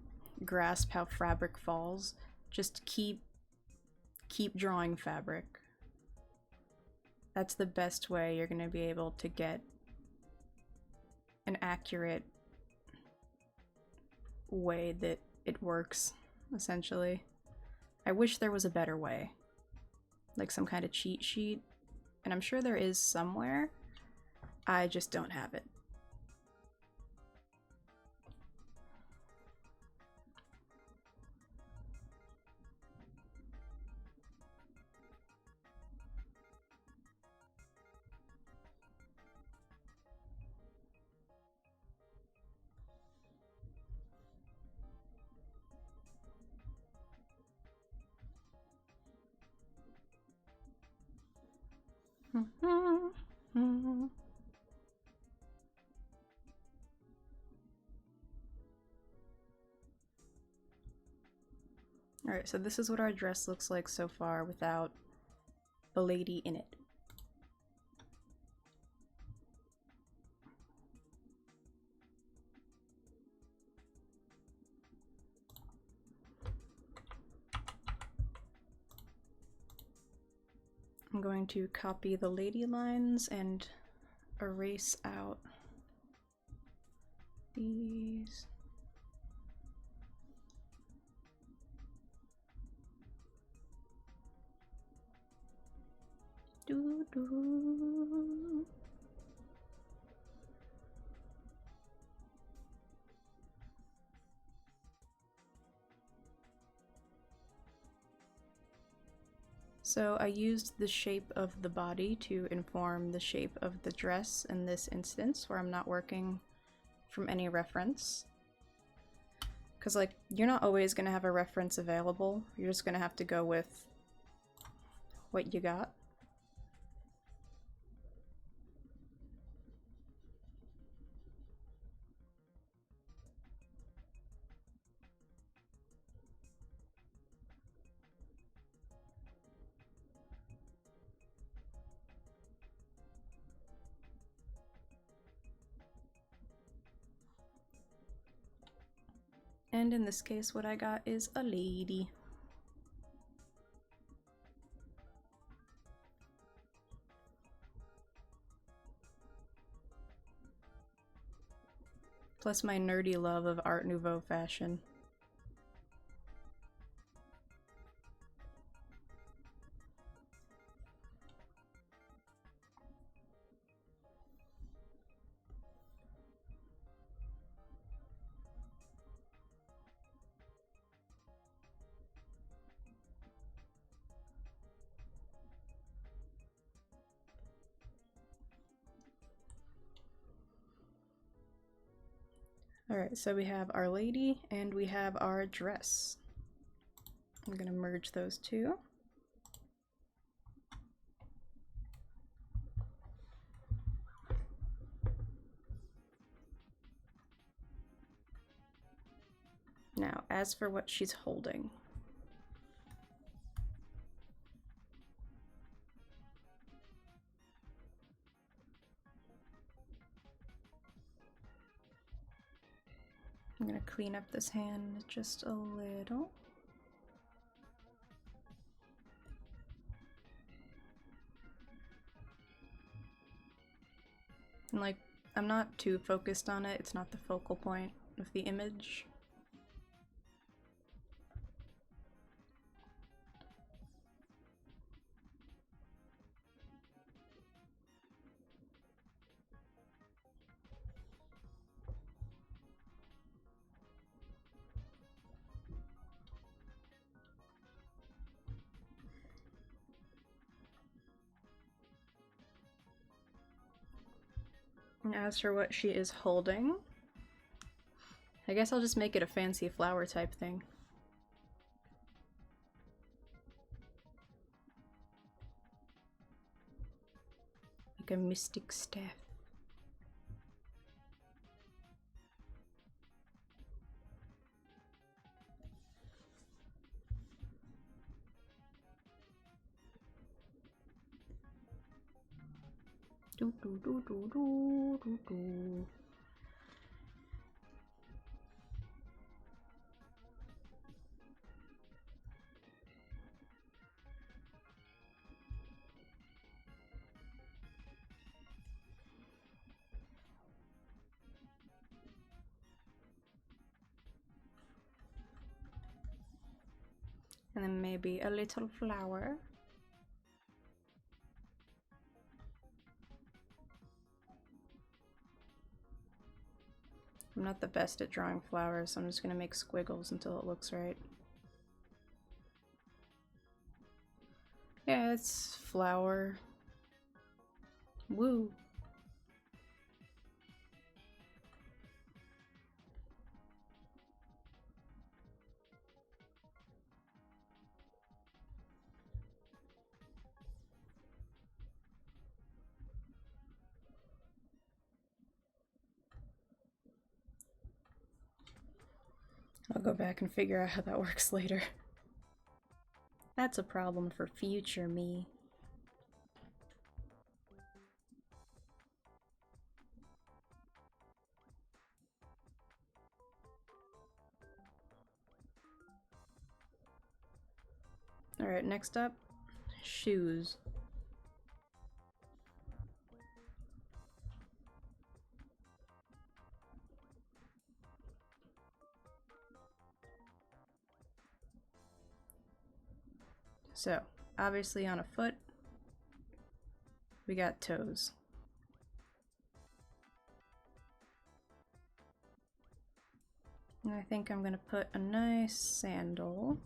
grasp how fabric falls, just keep drawing fabric. That's the best way you're going to be able to get an accurate way that it works, essentially. I wish there was a better way, like some kind of cheat sheet, and I'm sure there is somewhere. I just don't have it. Alright, so this is what our dress looks like so far without a lady in it. I'm going to copy the lady lines and erase out these. Doo-doo. So I used the shape of the body to inform the shape of the dress in this instance, where I'm not working from any reference. Because, like, you're not always going to have a reference available. You're just going to have to go with what you got. And in this case, what I got is a lady. Plus my nerdy love of Art Nouveau fashion. Alright, so we have our lady and we have our dress. I'm gonna merge those two. Now, as for what she's holding. I'm gonna clean up this hand just a little. And like, I'm not too focused on it, it's not the focal point of the image. And as for what she is holding, I guess I'll just make it a fancy flower type thing. Like a mystic staff. Do do do do do do do. And then maybe a little flower. I'm not the best at drawing flowers, so I'm just gonna make squiggles until it looks right. Yeah, it's flower. Woo. I'll go back and figure out how that works later. That's a problem for future me. Alright, next up, shoes. So, obviously on a foot, we got toes. And I think I'm gonna put a nice sandal.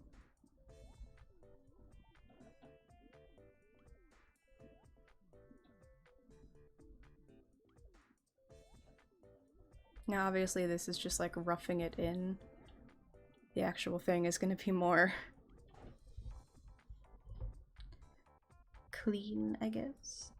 Now obviously this is just like roughing it in. The actual thing is gonna be more clean, I guess.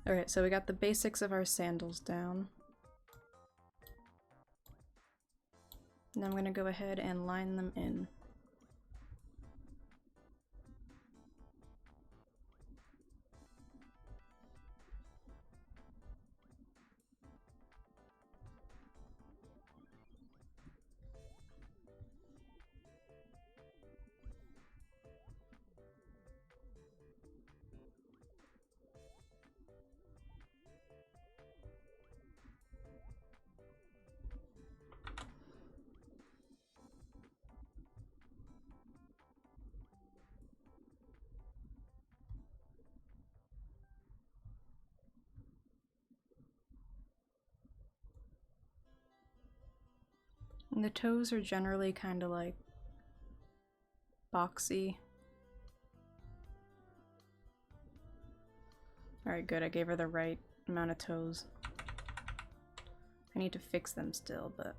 Alright, so we got the basics of our sandals down. Now I'm gonna go ahead and line them in. And the toes are generally kind of like boxy. Alright, good. I gave her the right amount of toes. I need to fix them still, but...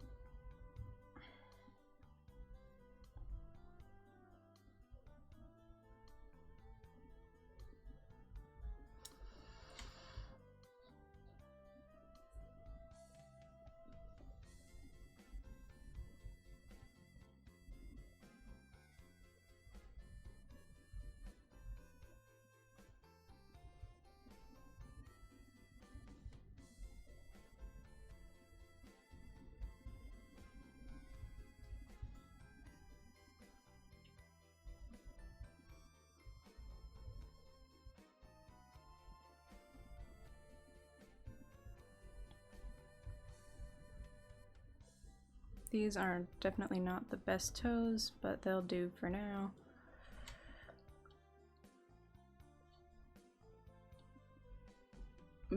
These are definitely not the best toes, but they'll do for now.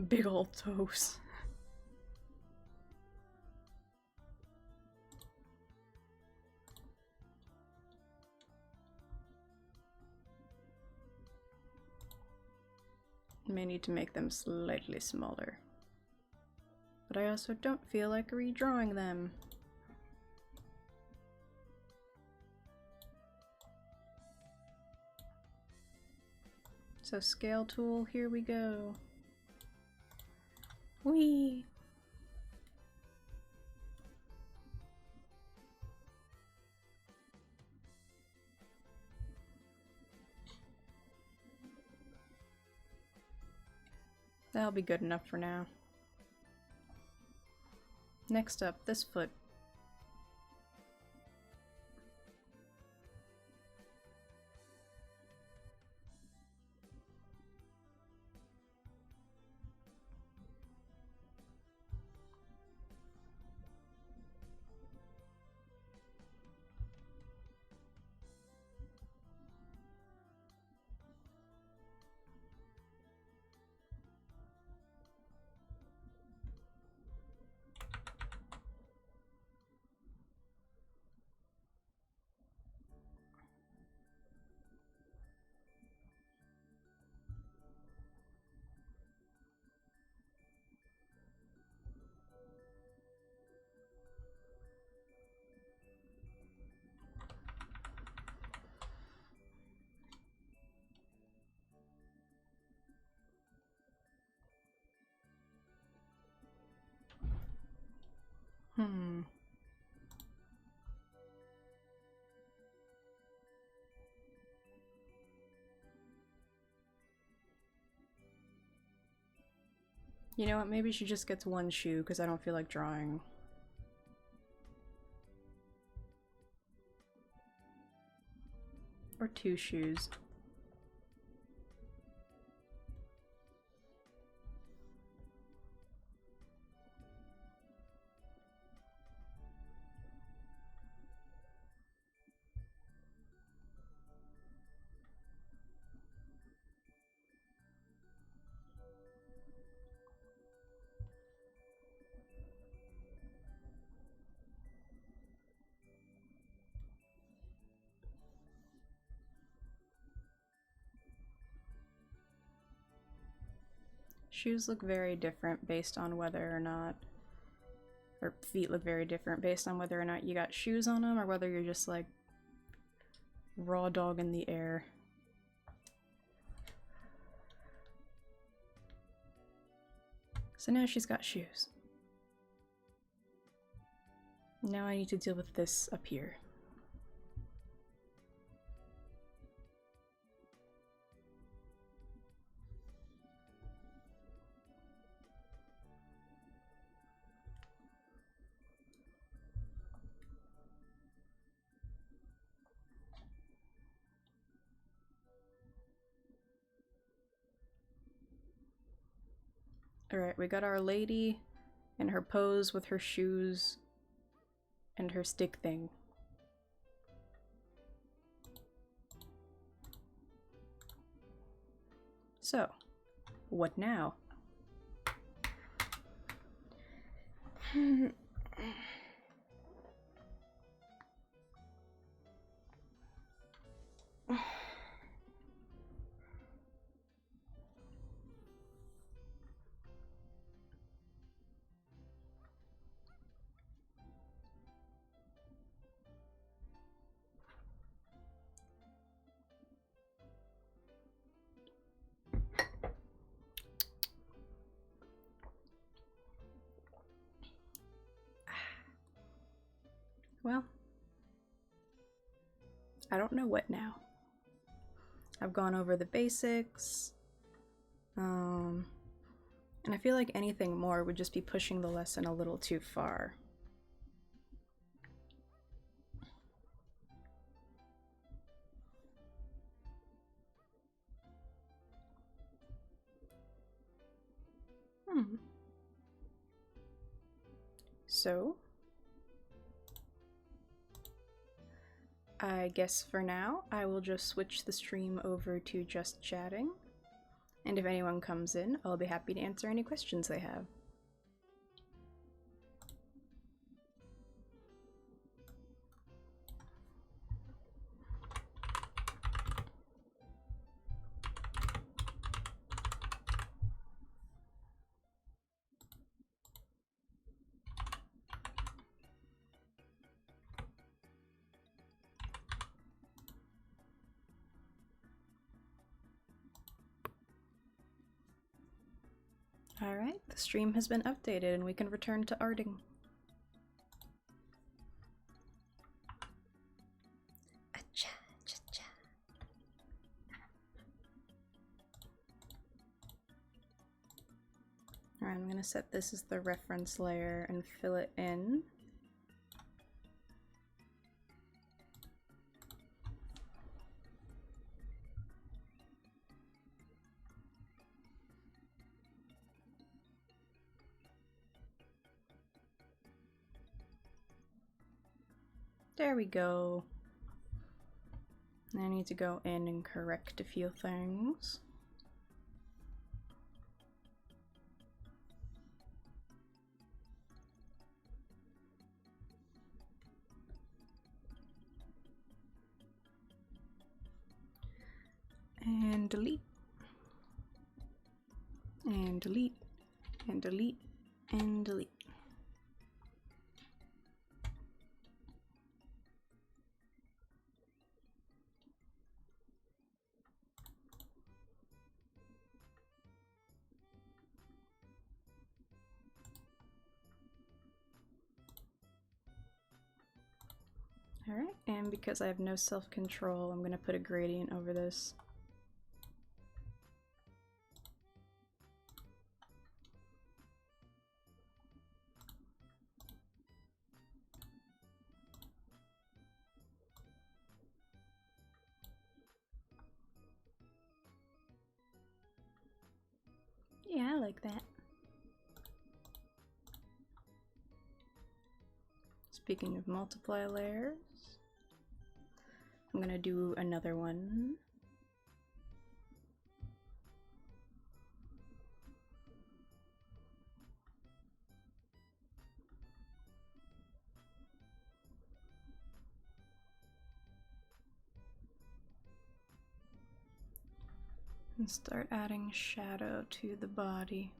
Big old toes. May need to make them slightly smaller. But I also don't feel like redrawing them. So scale tool, here we go. Whee! That'll be good enough for now. Next up, this foot. You know what, maybe she just gets one shoe because I don't feel like drawing. Or 2 shoes. Shoes look very different based on whether or not, or feet look very different based on whether or not you got shoes on them or whether you're just like raw dog in the air. So now she's got shoes. Now I need to deal with this up here. Alright, we got our lady in her pose with her shoes and her stick thing. So, what now? Well, I don't know what now. I've gone over the basics, and I feel like anything more would just be pushing the lesson a little too far. So, I guess for now, I will just switch the stream over to just chatting. And if anyone comes in, I'll be happy to answer any questions they have. Alright, the stream has been updated and we can return to arting. Alright, I'm gonna set this as the reference layer and fill it in. There we go. I need to go in and correct a few things. And delete. And delete. And delete. And delete. Alright, and because I have no self-control, I'm going to put a gradient over this. Yeah, I like that. Speaking of multiply layers, I'm gonna do another one. And start adding shadow to the body.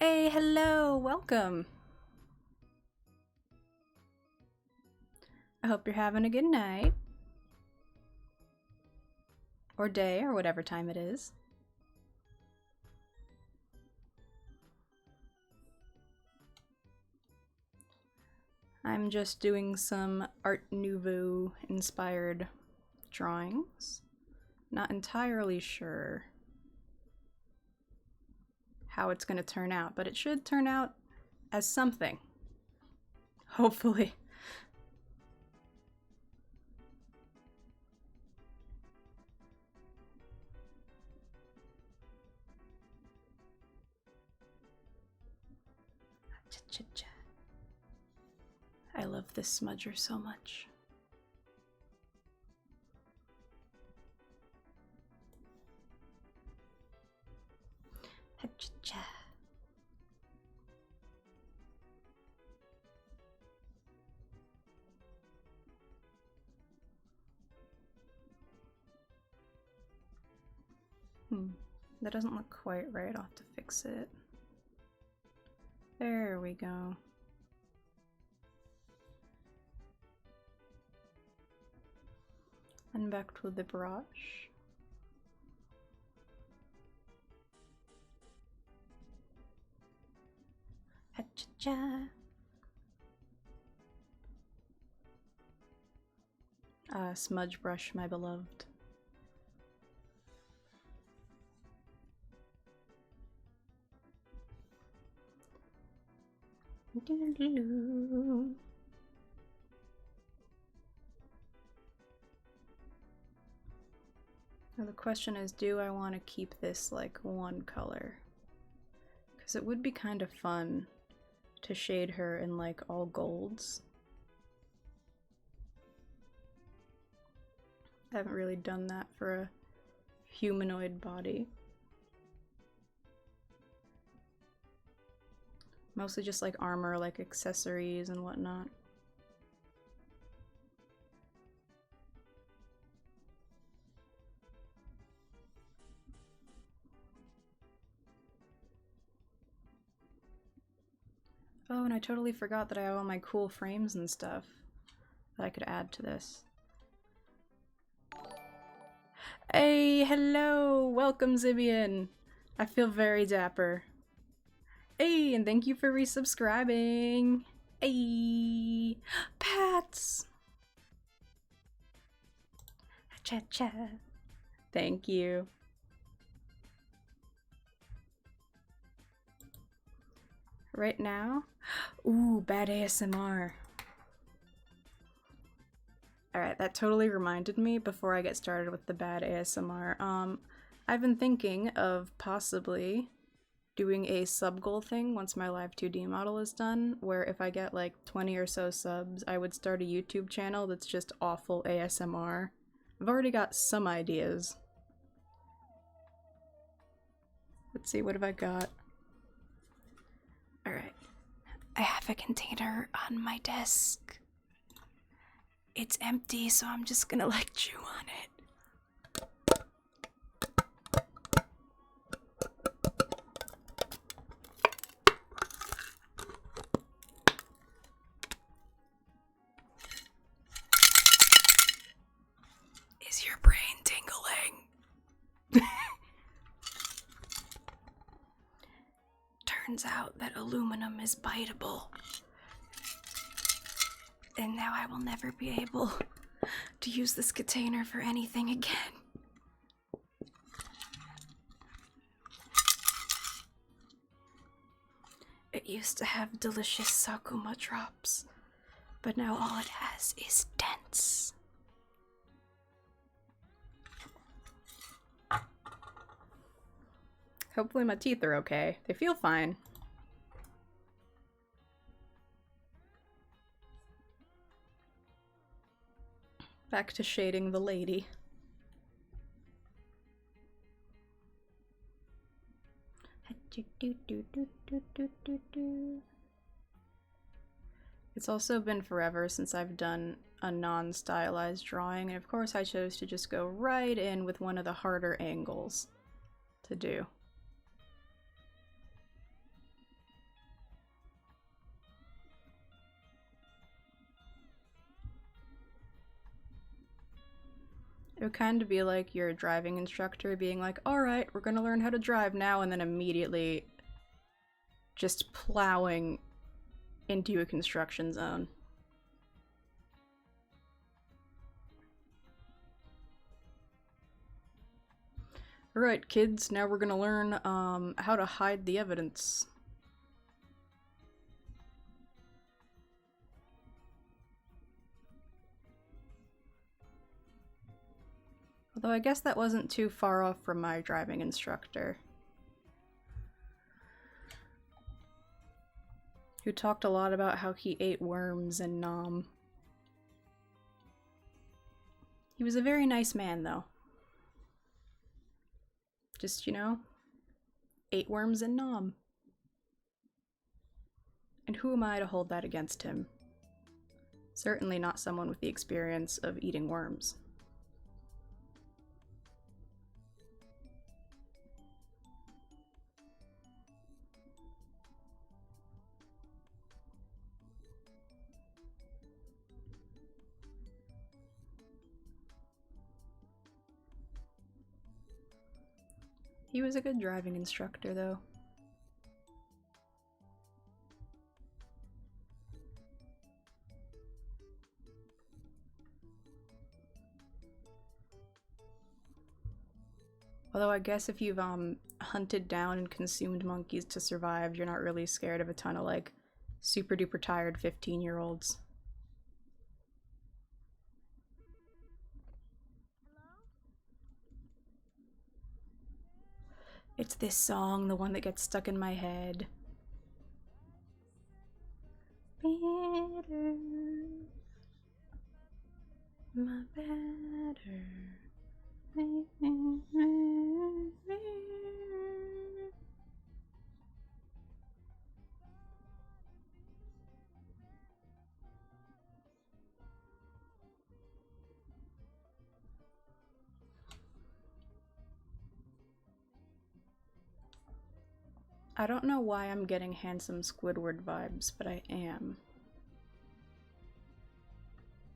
Hey, hello, welcome. I hope you're having a good night. Or day, or whatever time it is. I'm just doing some Art Nouveau inspired drawings. Not entirely sure how it's going to turn out, but it should turn out as something. Hopefully. I love this smudger so much. That doesn't look quite right. I'll have to fix it. There we go. And back to the brush. Ha-cha-cha. Smudge brush, my beloved. Now the question is, do I want to keep this like one color? Because it would be kind of fun to shade her in like all golds. I haven't really done that for a humanoid body. Mostly just like armor, like accessories and whatnot. Oh, and I totally forgot that I have all my cool frames and stuff that I could add to this. Hey, hello! Welcome, Zibian! I feel very dapper. Hey, and thank you for resubscribing! Hey! Pats! Cha-cha! Thank you. Right now? Ooh, bad ASMR. Alright, that totally reminded me before I get started with the bad ASMR. I've been thinking of possibly doing a sub goal thing once my live 2D model is done, where if I get like 20 or so subs, I would start a YouTube channel that's just awful ASMR. I've already got some ideas. Let's see, what have I got? Alright. I have a container on my desk. It's empty, so I'm just gonna like chew on it. Is your brain tingling? Turns out that aluminum is biteable. And now I will never be able to use this container for anything again. It used to have delicious Sakuma drops, but now all it has is dents. Hopefully my teeth are okay. They feel fine. Back to shading the lady. It's also been forever since I've done a non-stylized drawing, and of course I chose to just go right in with one of the harder angles to do. It would kind of be like your driving instructor being like, alright, we're gonna learn how to drive now, and then immediately just plowing into a construction zone. Alright, kids, now we're gonna learn how to hide the evidence. Although I guess that wasn't too far off from my driving instructor, who talked a lot about how he ate worms in Nom. He was a very nice man, though. Just, you know, ate worms in Nom. And who am I to hold that against him? Certainly not someone with the experience of eating worms. He was a good driving instructor, though. Although I guess if you've hunted down and consumed monkeys to survive, you're not really scared of a ton of like super duper tired 15-year-olds. It's this song, the one that gets stuck in my head. Better, my better. I don't know why I'm getting handsome Squidward vibes, but I am.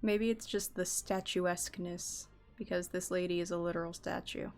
Maybe it's just the statuesqueness, because this lady is a literal statue.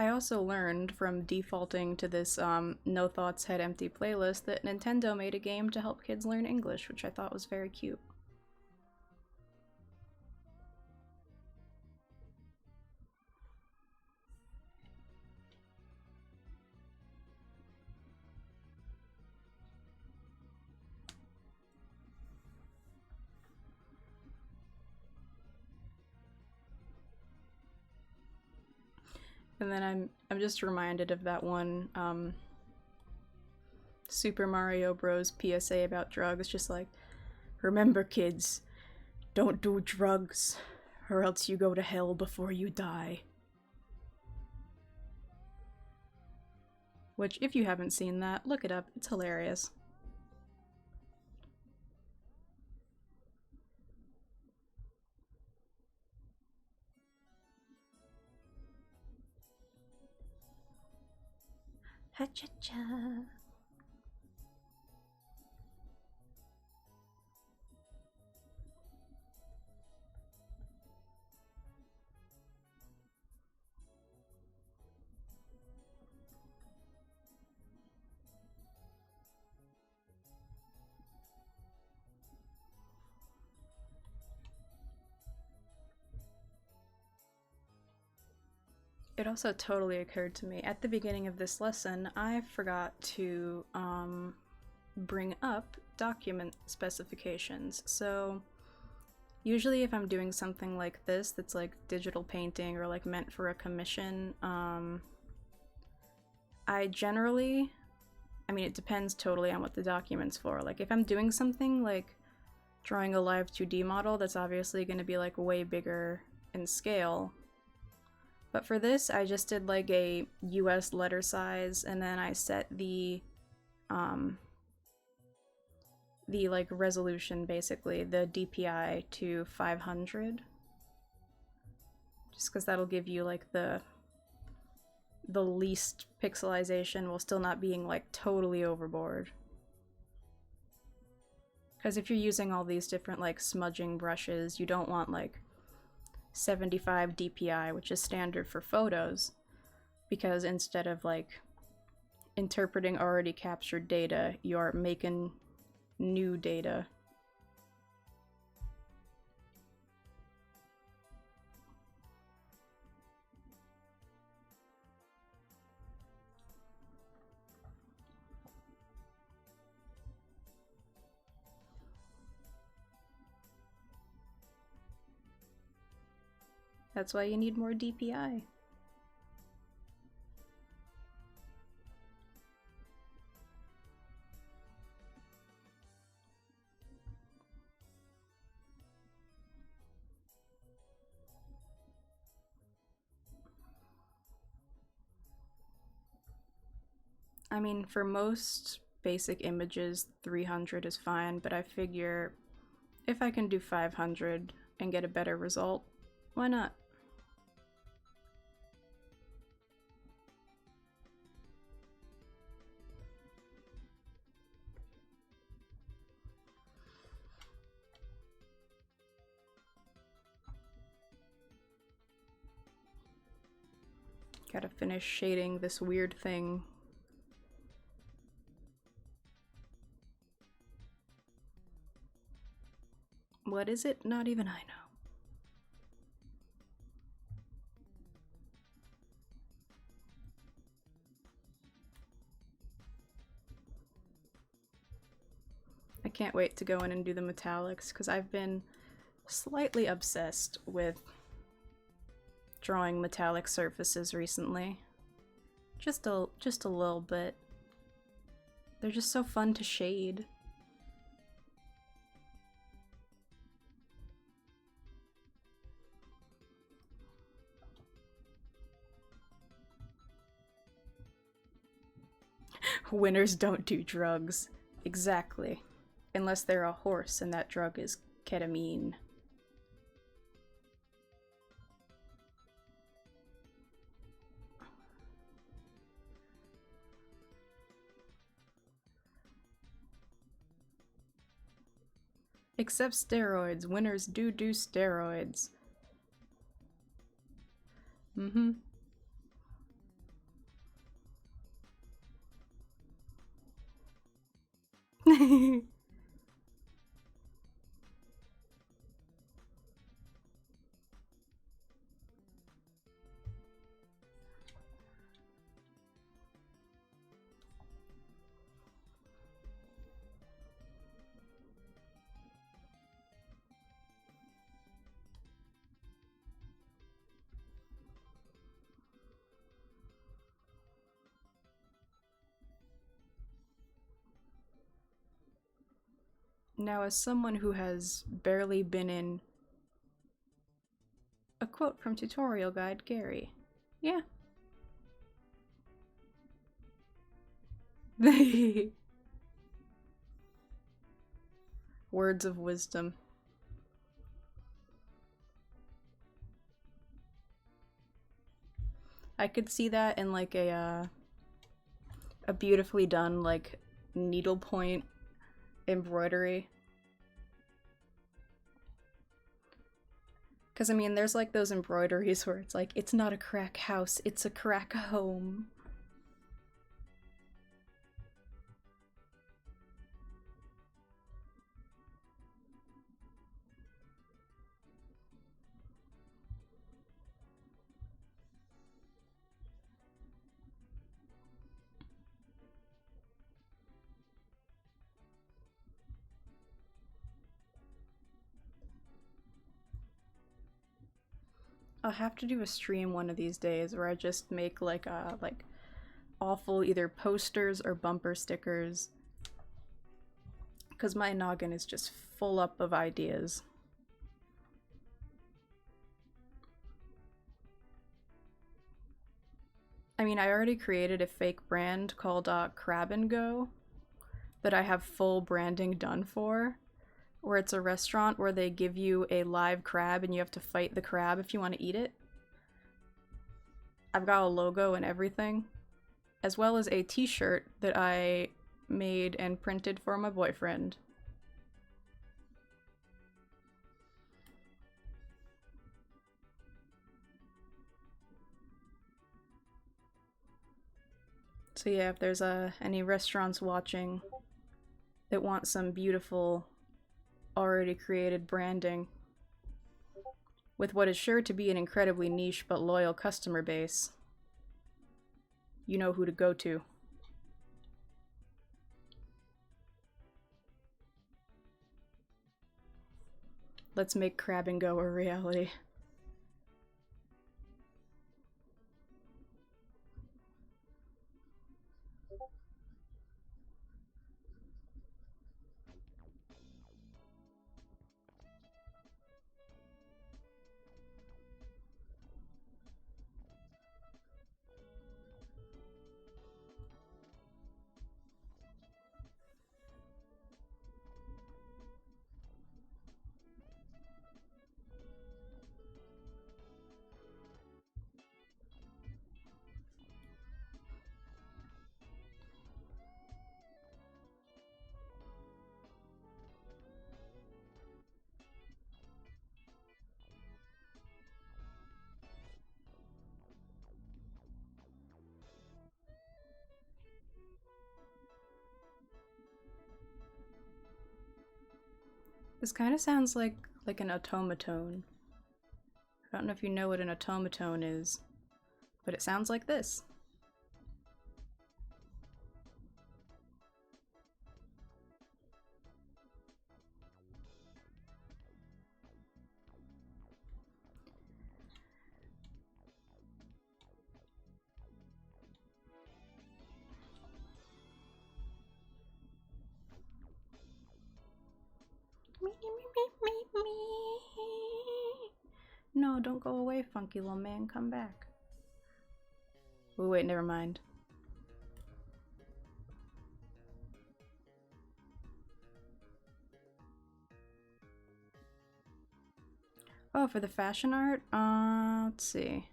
I also learned from defaulting to this No Thoughts Head Empty playlist that Nintendo made a game to help kids learn English, which I thought was very cute. And then I'm just reminded of that one Super Mario Bros. PSA about drugs, just like, remember kids, don't do drugs, or else you go to hell before you die. Which, if you haven't seen that, look it up, it's hilarious. Ha-cha-cha. It also totally occurred to me at the beginning of this lesson, I forgot to bring up document specifications. So usually if I'm doing something like this that's like digital painting or like meant for a commission, I generally, I mean, it depends totally on what the document's for. Like if I'm doing something like drawing a live 2D model, that's obviously going to be like way bigger in scale. But for this, I just did like a US letter size, and then I set the like resolution, basically, the DPI to 500. Just because that'll give you like the least pixelization while still not being like totally overboard. Because if you're using all these different like smudging brushes, you don't want like 75 DPI, which is standard for photos, because instead of like interpreting already captured data, you're making new data. That's why you need more DPI. I mean, for most basic images, 300 is fine, but I figure if I can do 500 and get a better result, why not? Gotta finish shading this weird thing. What is it? Not even I know. I can't wait to go in and do the metallics because I've been slightly obsessed with drawing metallic surfaces recently. Just a little bit. They're just so fun to shade. Winners don't do drugs. Exactly. Unless they're a horse and that drug is ketamine. Except steroids. Winners do steroids. Mm-hmm. Now, as someone who has barely been in... A quote from tutorial guide Gary. Yeah. Words of wisdom. I could see that in like a beautifully done like needlepoint embroidery. Because I mean, there's like those embroideries where it's like, it's not a crack house, it's a crack home. I'll have to do a stream one of these days where I just make like awful either posters or bumper stickers. Because my noggin is just full up of ideas. I mean, I already created a fake brand called Crab and Go that I have full branding done for, where it's a restaurant where they give you a live crab and you have to fight the crab if you want to eat it. I've got a logo and everything, as well as a t-shirt that I made and printed for my boyfriend. So yeah, if there's any restaurants watching that want some beautiful, already created branding with what is sure to be an incredibly niche but loyal customer base, you know who to go to. Let's make Crab and Go a reality. This kind of sounds like an automaton. I don't know if you know what an automaton is, but it sounds like this. Me. No, don't go away, funky little man. Come back. Oh, wait, never mind. Oh, for the fashion art? Let's see.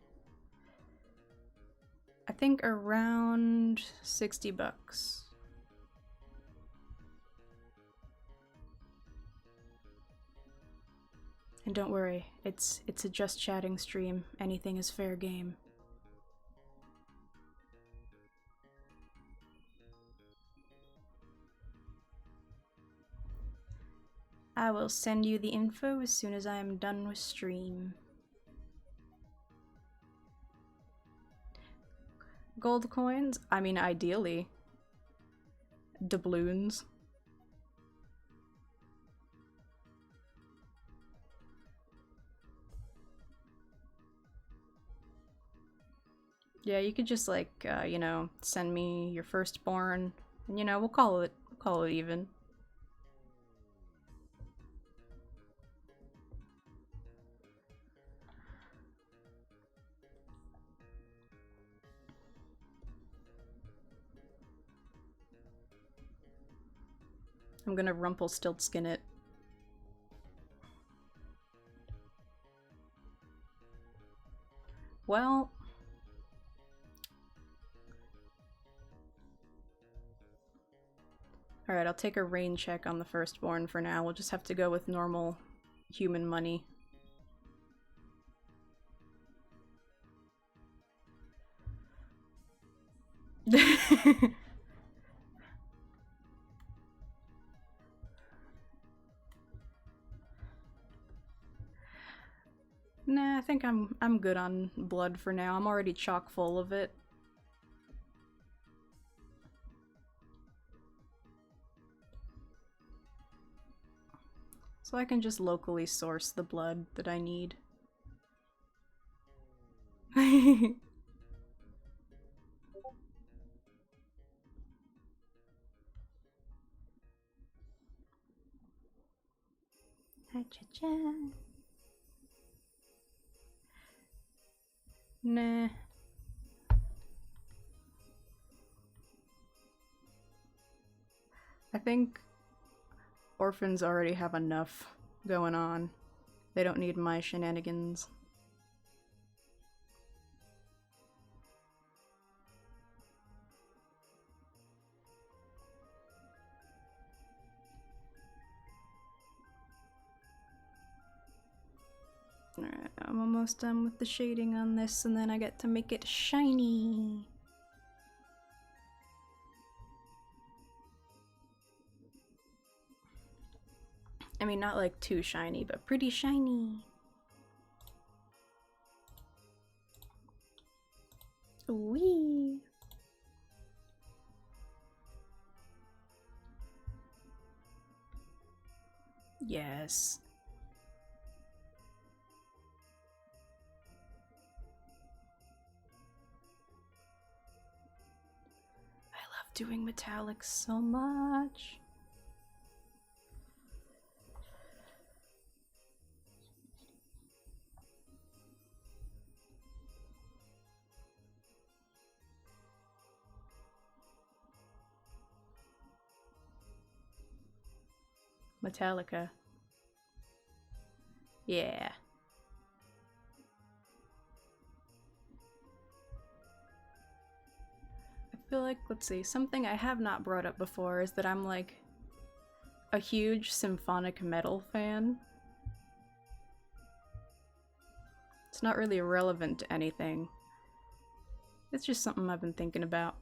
I think around 60 bucks. And don't worry, it's a just chatting stream. Anything is fair game. I will send you the info as soon as I am done with stream. Gold coins? I mean, ideally. Doubloons. Yeah, you could just like, you know, send me your firstborn, and you know, we'll call it even. I'm gonna Rumpelstiltskin it. Well, alright, I'll take a rain check on the firstborn for now. We'll just have to go with normal human money. Nah, I think I'm good on blood for now. I'm already chock full of it. So I can just locally source the blood that I need. Hi, cha-cha. Nah. I think orphans already have enough going on. They don't need my shenanigans. Alright, I'm almost done with the shading on this, and then I get to make it shiny. I mean, not like too shiny, but pretty shiny. Wee. Yes. I love doing metallics so much. Metallica. Yeah. I feel like, let's see, something I have not brought up before is that I'm like a huge symphonic metal fan. It's not really relevant to anything. It's just something I've been thinking about.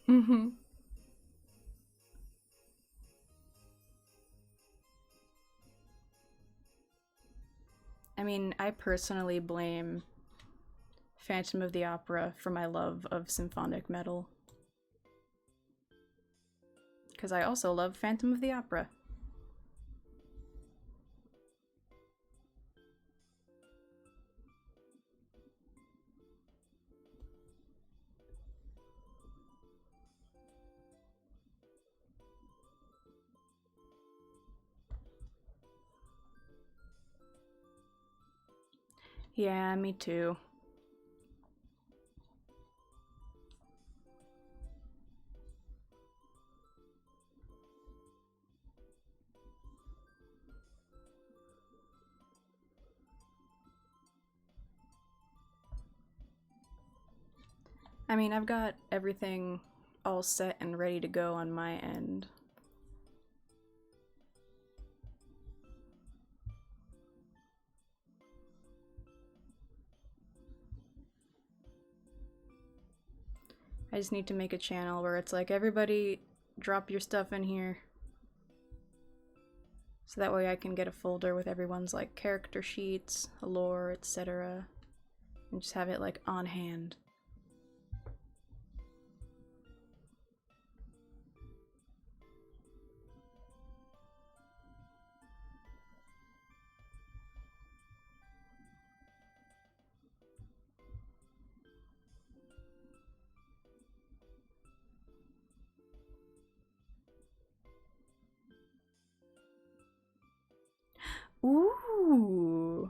Mm-hmm. I mean, I personally blame Phantom of the Opera for my love of symphonic metal. Because I also love Phantom of the Opera. Yeah, me too. I mean, I've got everything all set and ready to go on my end. I just need to make a channel where it's like, everybody drop your stuff in here. So that way I can get a folder with everyone's like character sheets, lore, etc. And just have it like on hand. Ooh.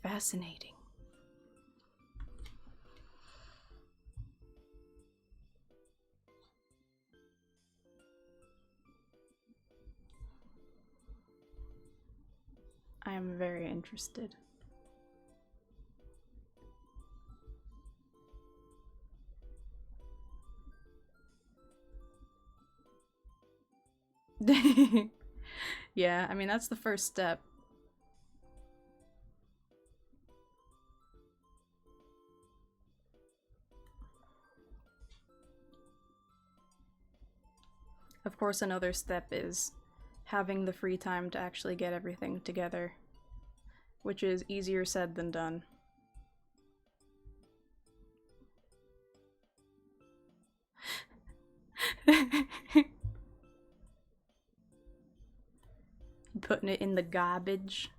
Fascinating. I am very interested. Yeah, I mean, that's the first step. Of course, another step is having the free time to actually get everything together, which is easier said than done. Putting it in the garbage.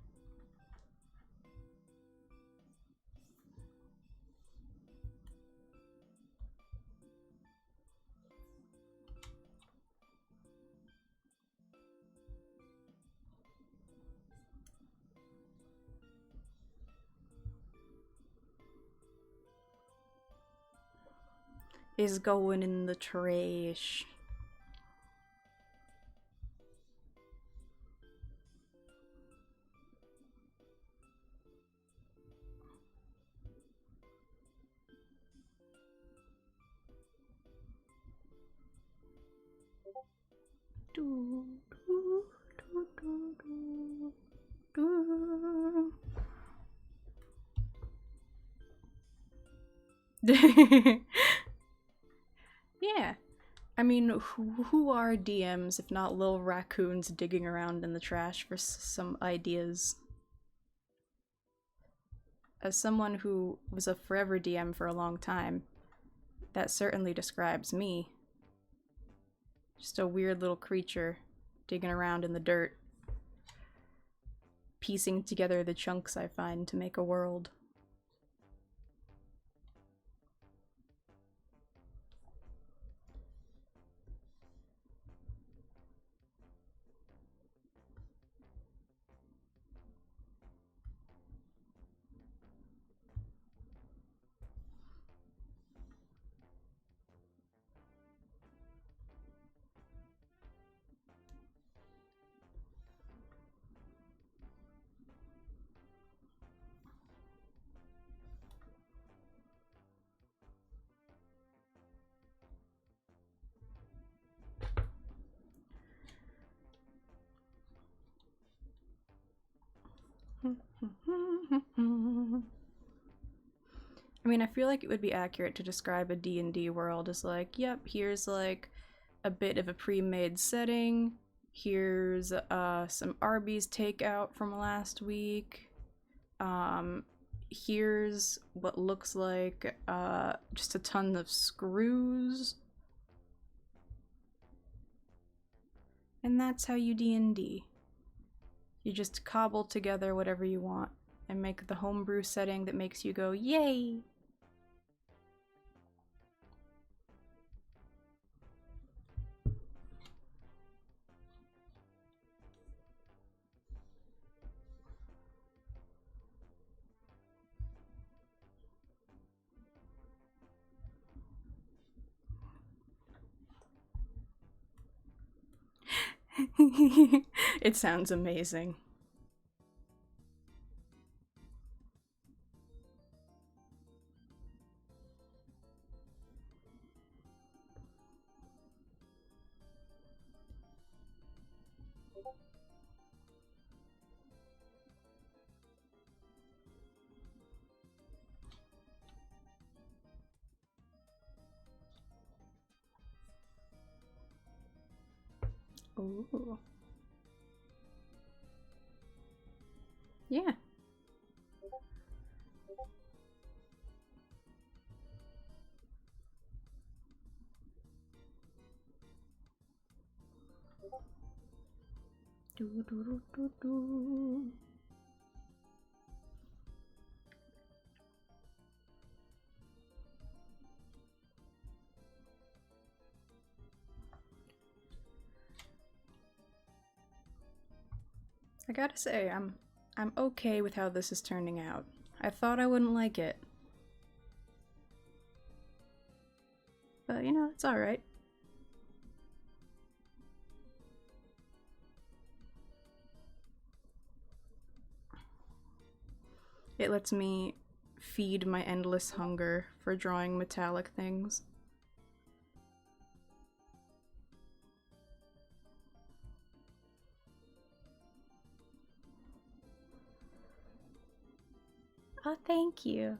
Is going in the trash. Do, do, do, do, do, do. Yeah. I mean, who are DMs if not little raccoons digging around in the trash for some ideas? As someone who was a forever DM for a long time, that certainly describes me. Just a weird little creature digging around in the dirt, piecing together the chunks I find to make a world. I mean, I feel like it would be accurate to describe a D&D world as like, yep, here's like a bit of a pre-made setting. Here's some Arby's takeout from last week. Here's what looks like just a ton of screws. And that's how you D&D. You just cobble together whatever you want and make the homebrew setting that makes you go, yay! It sounds amazing. Ooh. Yeah. Do, do, do, do, do. I gotta say, I'm okay with how this is turning out. I thought I wouldn't like it. But you know, it's alright. It lets me feed my endless hunger for drawing metallic things. Oh, thank you.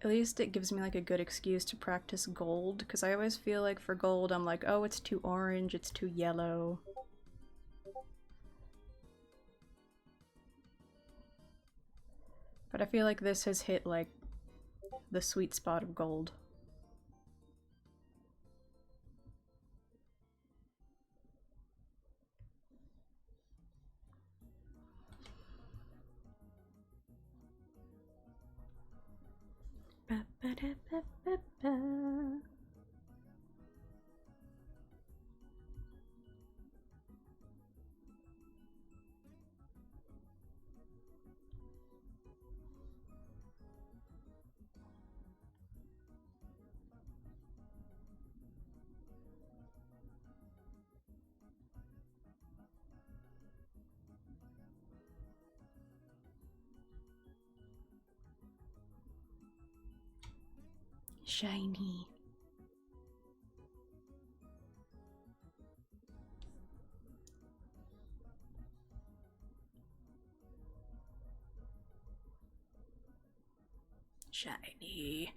At least it gives me like a good excuse to practice gold, because I always feel like for gold I'm like, oh, it's too orange, it's too yellow. But I feel like this has hit like the sweet spot of gold. Ba, ba, da, ba, ba, ba. Shiny. Shiny.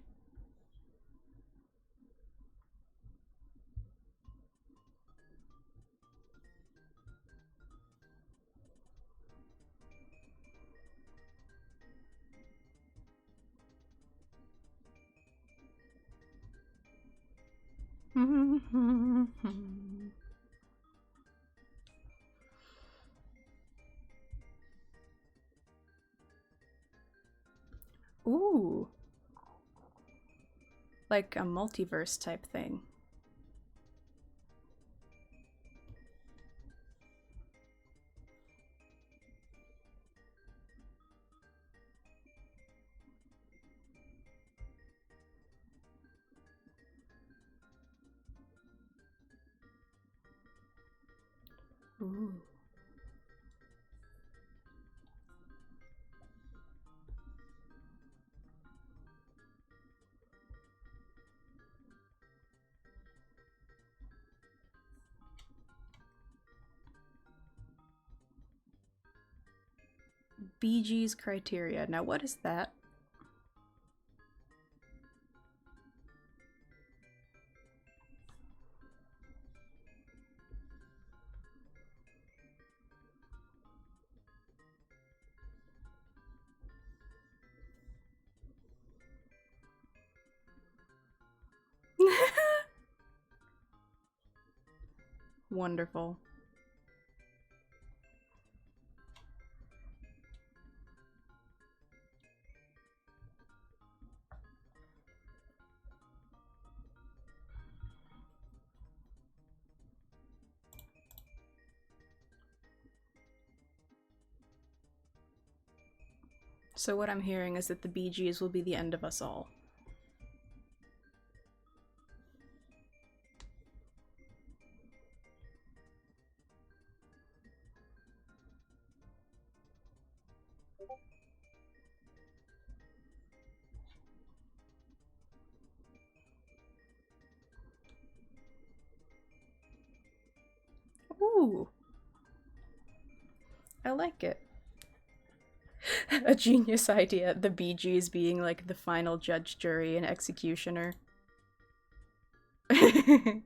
Ooh. Like a multiverse type thing. Ooh. Bee Gees criteria. Now, what is that? Wonderful. So what I'm hearing is that the Bee Gees will be the end of us all. Ooh. I like it. A genius idea. The Bee Gees being like the final judge, jury, and executioner. Let's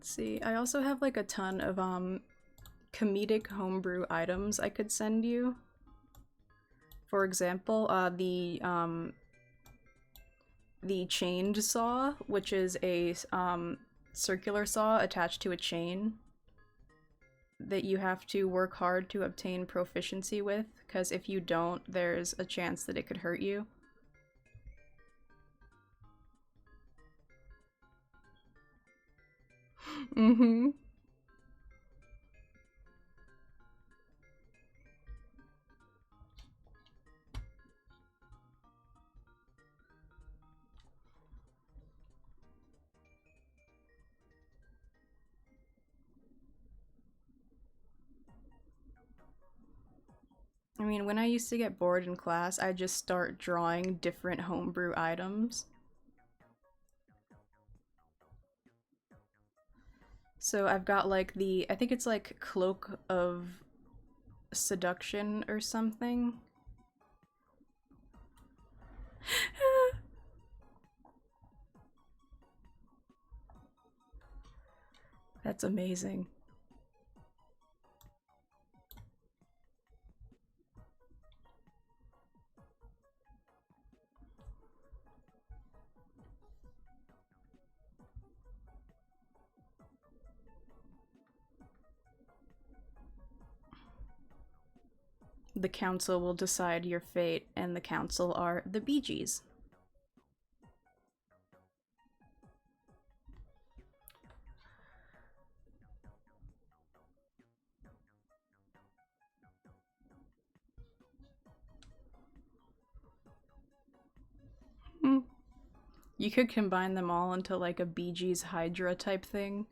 see. I also have like a ton of comedic homebrew items I could send you. For example, the chained saw, which is a circular saw attached to a chain that you have to work hard to obtain proficiency with, because if you don't, there's a chance that it could hurt you. Mm-hmm. I mean, when I used to get bored in class, I'd just start drawing different homebrew items. So I've got like I think it's like Cloak of Seduction or something. That's amazing. The council will decide your fate, and the council are the Bee Gees. Hmm. You could combine them all into like a Bee Gees Hydra type thing.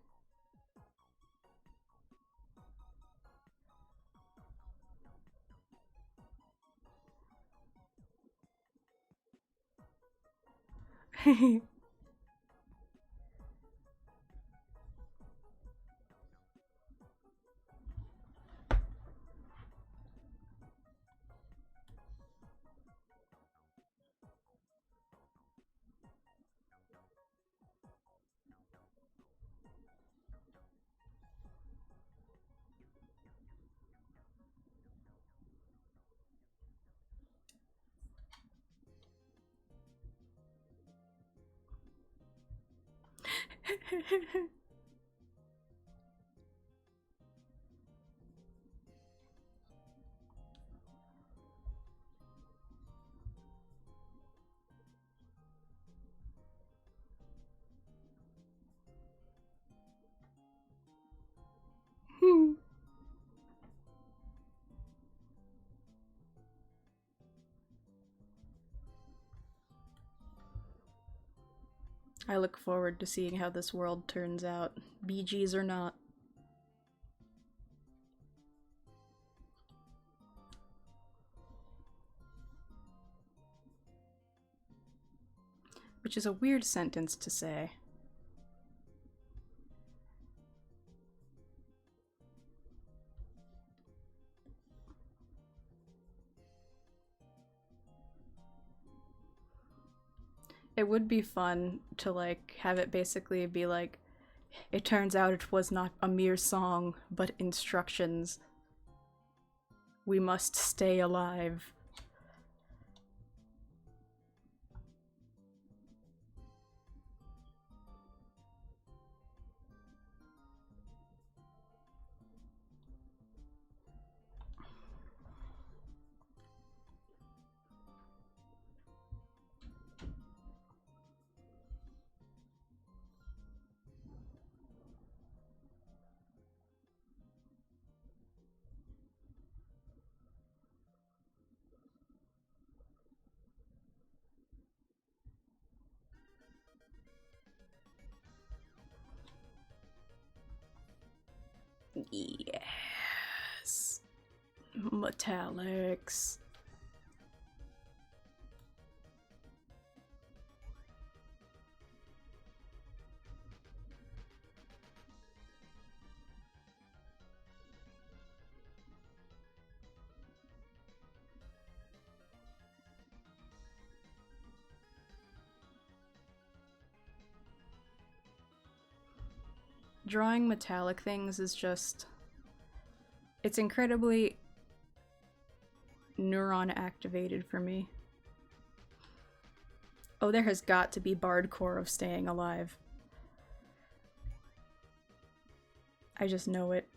I look forward to seeing how this world turns out, Bee Gees or not. which is a weird sentence to say. It would be fun to like have it basically be like, it turns out it was not a mere song, but instructions. We must stay alive. Yes. Metallics. Drawing metallic things is just... it's incredibly neuron activated for me. Oh, there has got to be bardcore of staying alive. I just know it.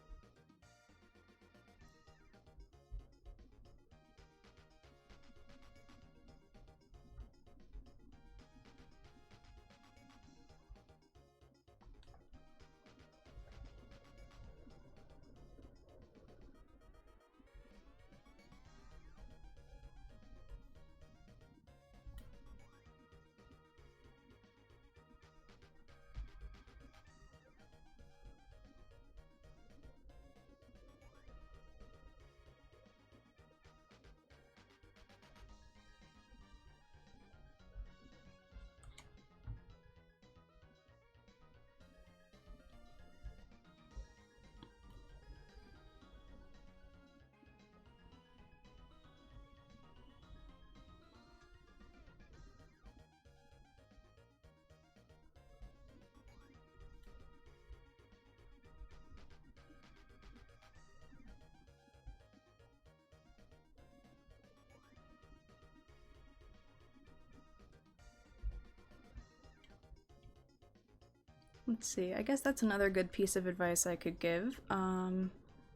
Let's see, I guess that's another good piece of advice I could give.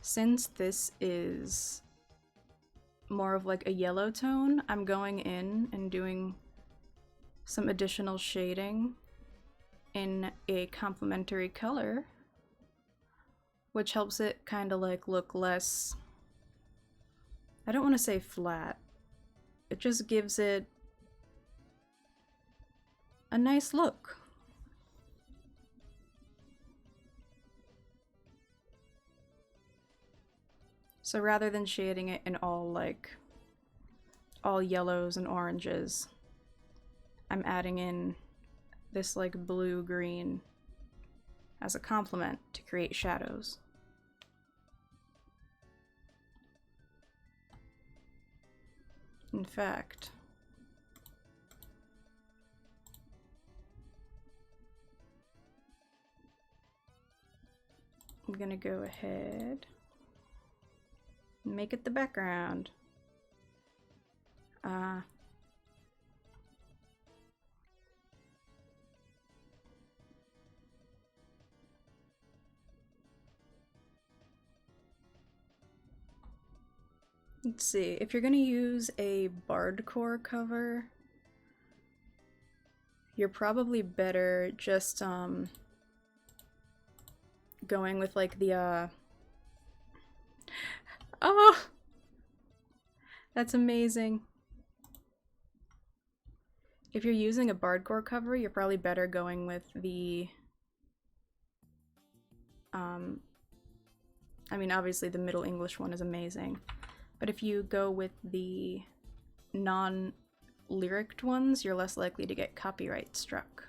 Since this is more of like a yellow tone, I'm going in and doing some additional shading in a complementary color, which helps it kind of like look less, I don't want to say flat, it just gives it a nice look. So rather than shading it in all yellows and oranges, I'm adding in this like blue-green as a complement to create shadows. In fact, I'm gonna go ahead and make it the background. Let's see, if you're gonna use a bardcore cover, you're probably better just going with like the oh, that's amazing. If you're using a bardcore cover, you're probably better going with the I mean, obviously the Middle English one is amazing, but if you go with the lyric ones, you're less likely to get copyright struck.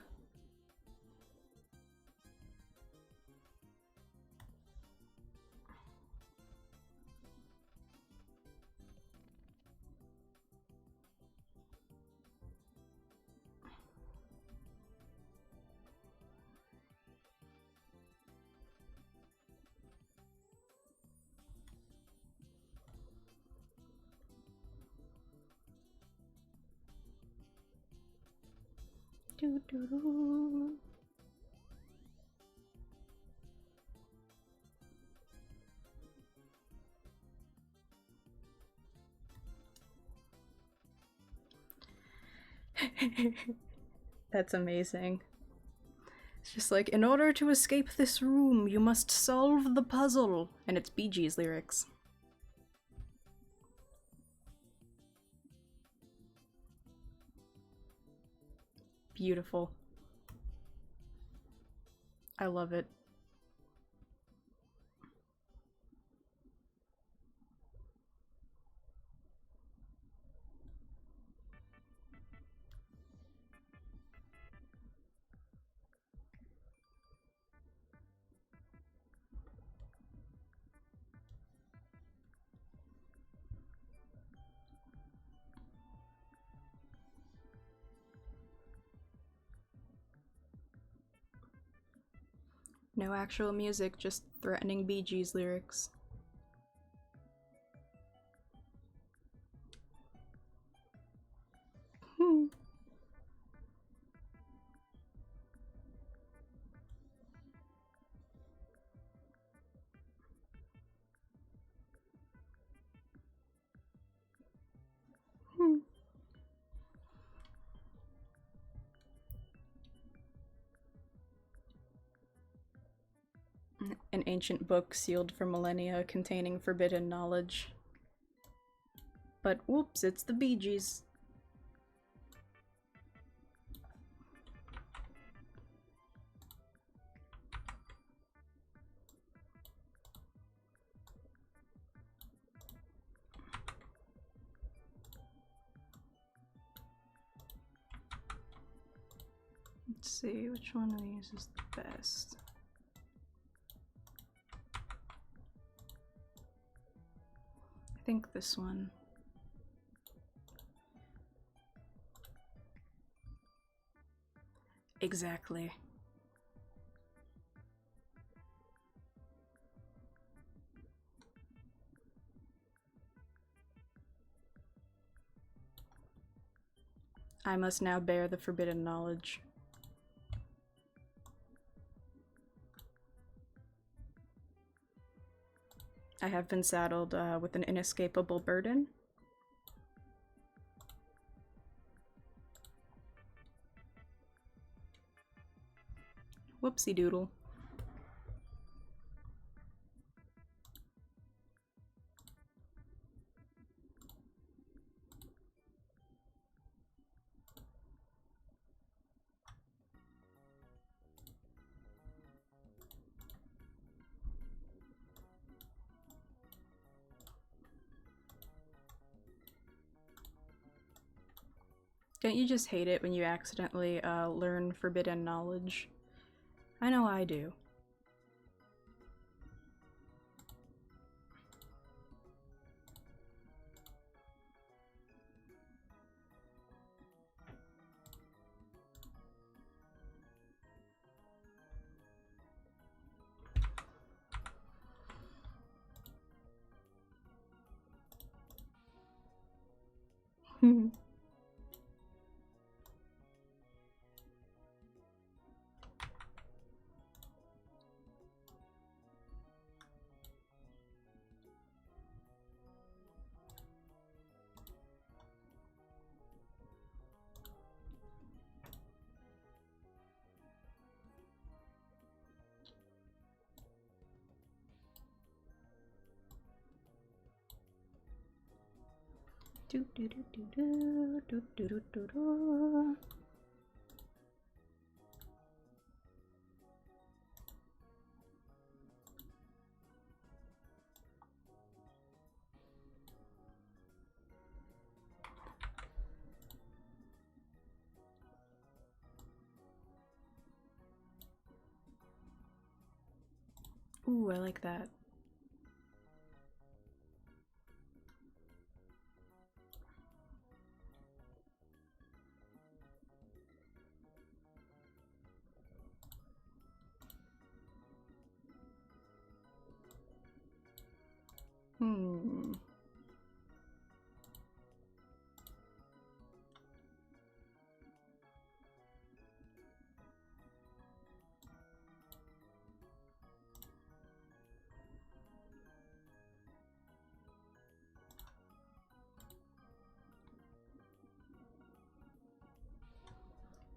Doo-doo-doo. That's amazing. It's just like, in order to escape this room, you must solve the puzzle. And it's Bee Gees lyrics. Beautiful. I love it. No actual music, just threatening Bee Gees lyrics. Hmm. Hmm. An ancient book sealed for millennia containing forbidden knowledge. But whoops, it's the Bee Gees. Let's see, which one of these is the best? I think this one. Exactly. I must now bear the forbidden knowledge. I have been saddled with an inescapable burden. Whoopsie doodle. Don't you just hate it when you accidentally learn forbidden knowledge? I know I do. Do do do do do do do do do do. Ooh, I like that. Hmm.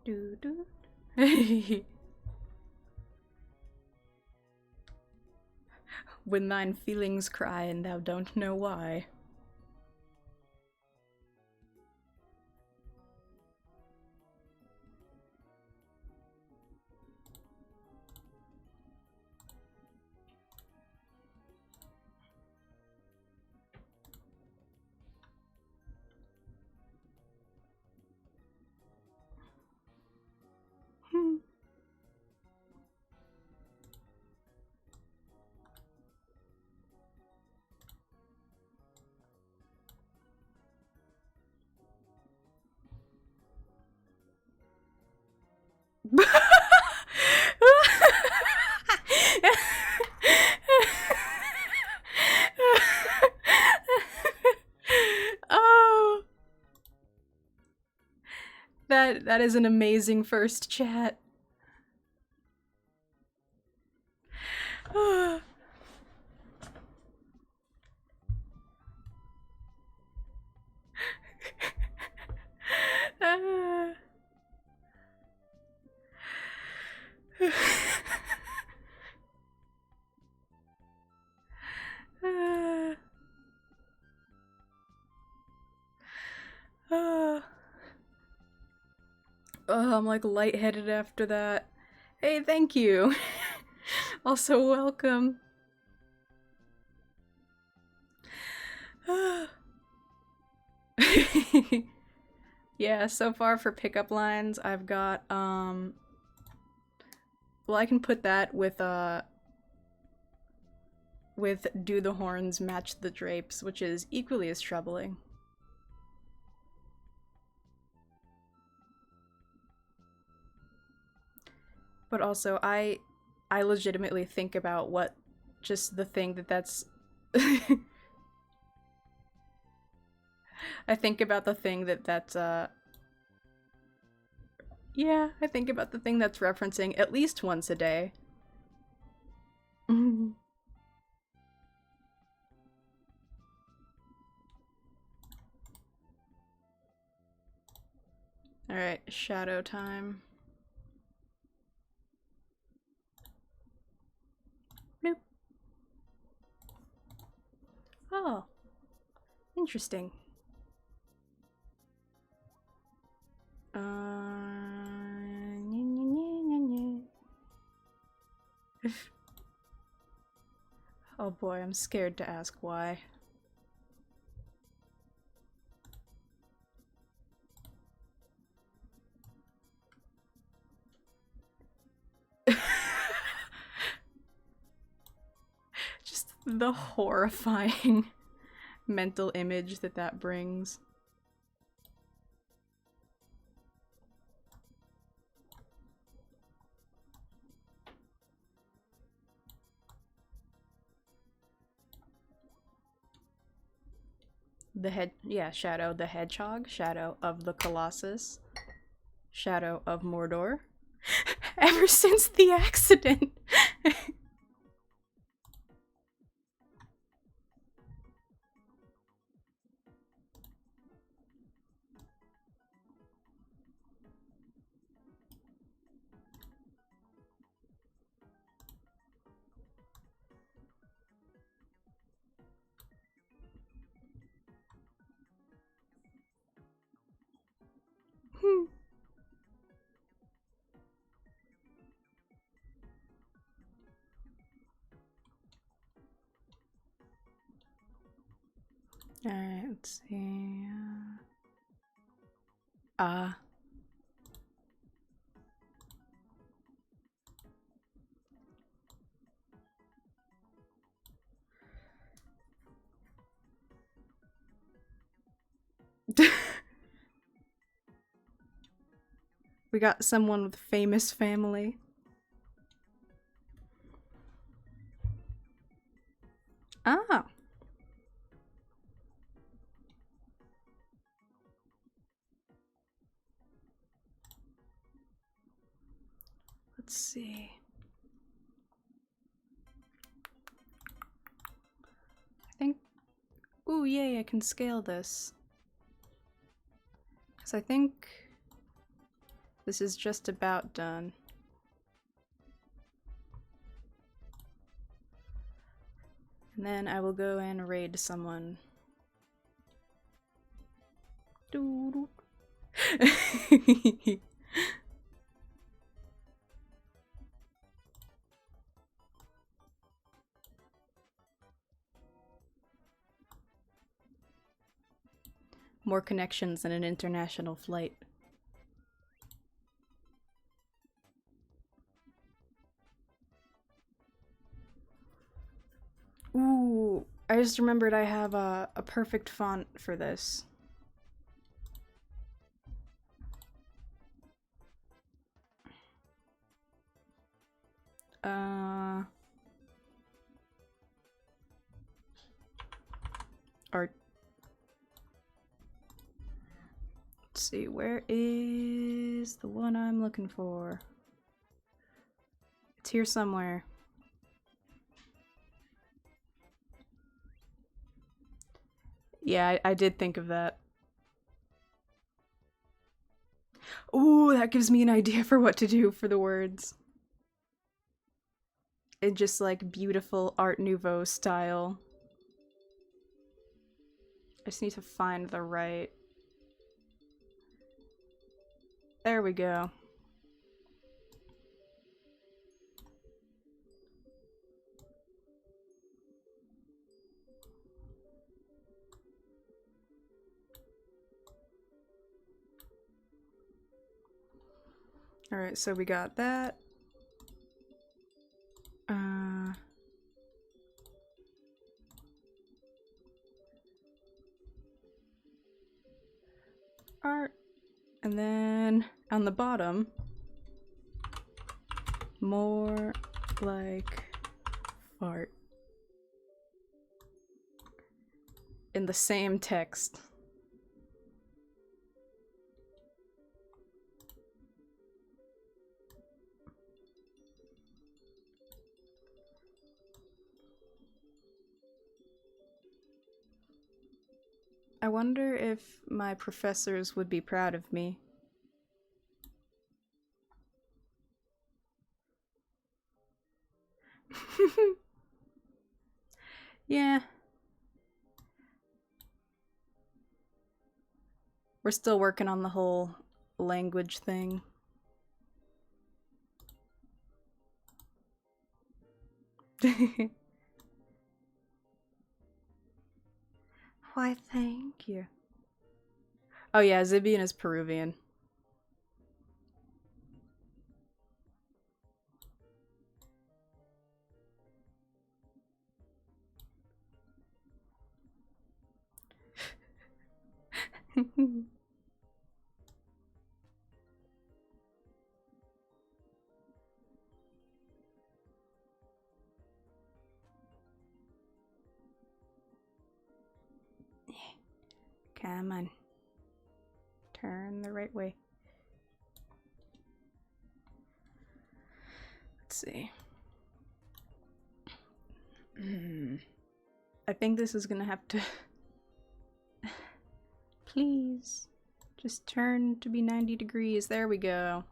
Do do. When thine feelings cry and thou don't know why. Hmm. Oh, that is an amazing first chat. Oh, I'm like lightheaded after that. Hey, thank you. Also, welcome. Yeah, so far for pickup lines, I've got, well, I can put that with do the horns match the drapes, which is equally as troubling. But also, I legitimately think about what just the thing that's I think about the thing that's yeah, I think about the thing that's referencing at least once a day. Alright, shadow time. Nope. Oh. Interesting. Oh boy, I'm scared to ask why. Just the horrifying mental image that brings. Shadow the Hedgehog, Shadow of the Colossus, Shadow of Mordor. Ever since the accident. Alright, let's see. We got someone with famous family. Ah. Let's see. I think... Ooh, yay, I can scale this. Because I think this is just about done. And then I will go and raid someone. Doo-doo. More connections than an international flight. Ooh, I just remembered I have a perfect font for this. Art. Let's see, where is the one I'm looking for? It's here somewhere. Yeah, I did think of that. Ooh, that gives me an idea for what to do for the words. It's just like beautiful Art Nouveau style. I just need to find the right... There we go. Alright, so we got that. Art. And then on the bottom, more like fart. In the same text. I wonder if my professors would be proud of me. Yeah. We're still working on the whole language thing. Why, thank you. Oh yeah, Zibian is Peruvian. Come on. Turn the right way. Let's see. I think this is gonna have to... Please. Just turn to be 90 degrees. There we go.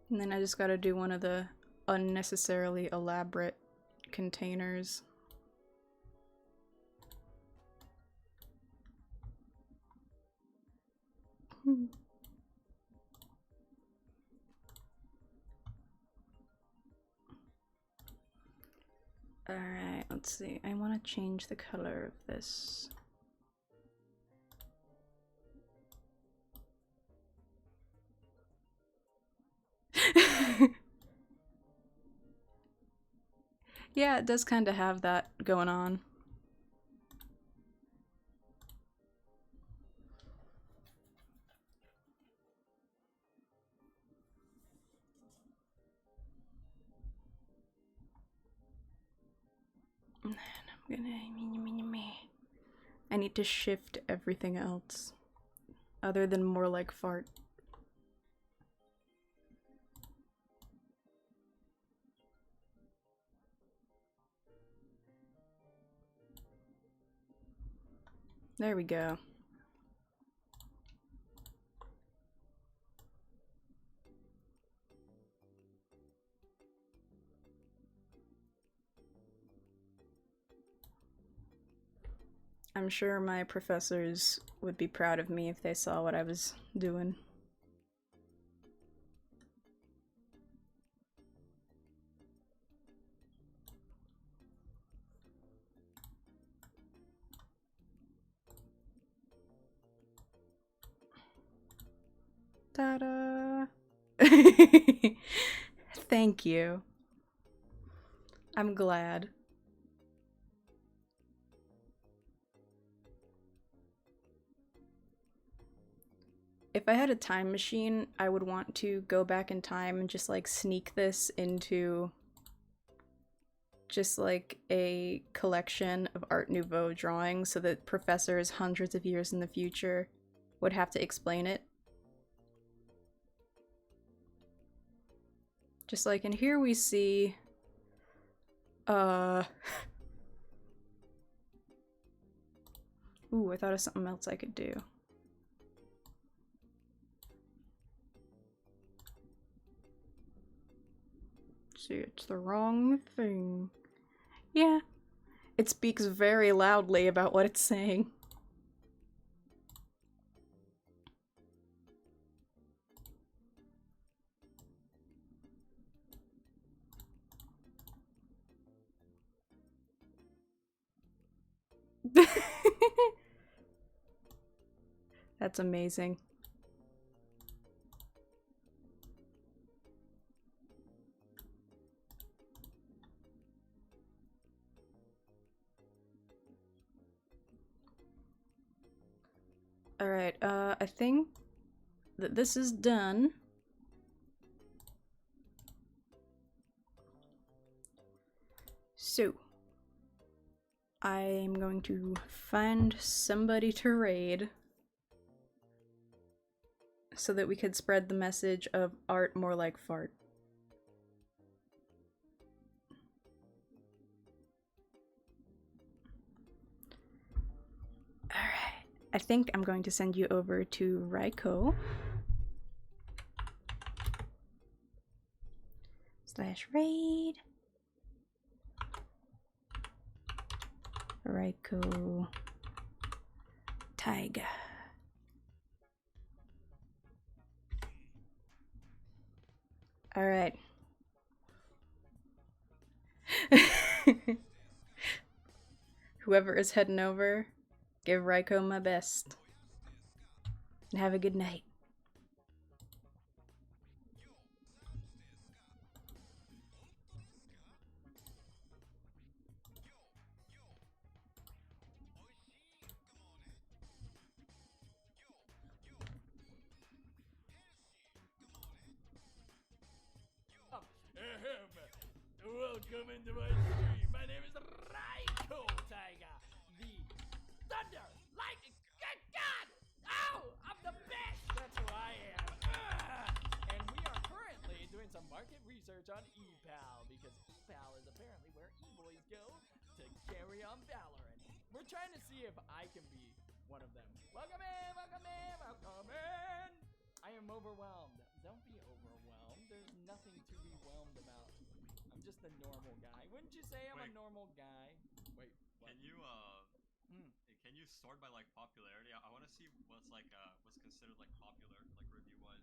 And then I just gotta do one of the unnecessarily elaborate containers. Alright, let's see. I want to change the color of this. Yeah, it does kind of have that going on. And then I'm gonna... I need to shift everything else. Other than more like fart. There we go. I'm sure my professors would be proud of me if they saw what I was doing. Ta-da! Thank you. I'm glad. If I had a time machine, I would want to go back in time and just like sneak this into just like a collection of Art Nouveau drawings so that professors hundreds of years in the future would have to explain it. Just like, and here we see, ooh, I thought of something else I could do. See, it's the wrong thing. Yeah, it speaks very loudly about what it's saying. That's amazing. Alright, I think that this is done. So, I'm going to find somebody to raid so that we could spread the message of art more like fart. Alright, I think I'm going to send you over to Raiko. /raid. Raiko Taiga. Alright. Whoever is heading over, give Raiko my best. And have a good night. Welcome into my stream. My name is Raiko Taiga, the Thunder, Lightning, good God! Ow! I'm the best! That's who I am. And we are currently doing some market research on ePal, because ePal is apparently where e-boys go to carry on Valorant. We're trying to see if I can be one of them. Welcome in, welcome in, welcome in! I am overwhelmed. Don't be overwhelmed. There's nothing to be whelmed about. I'm just a normal guy. Wouldn't you say I'm a normal guy? Wait, what? Can you sort by like popularity? I want to see what's like what's considered like popular like review wise.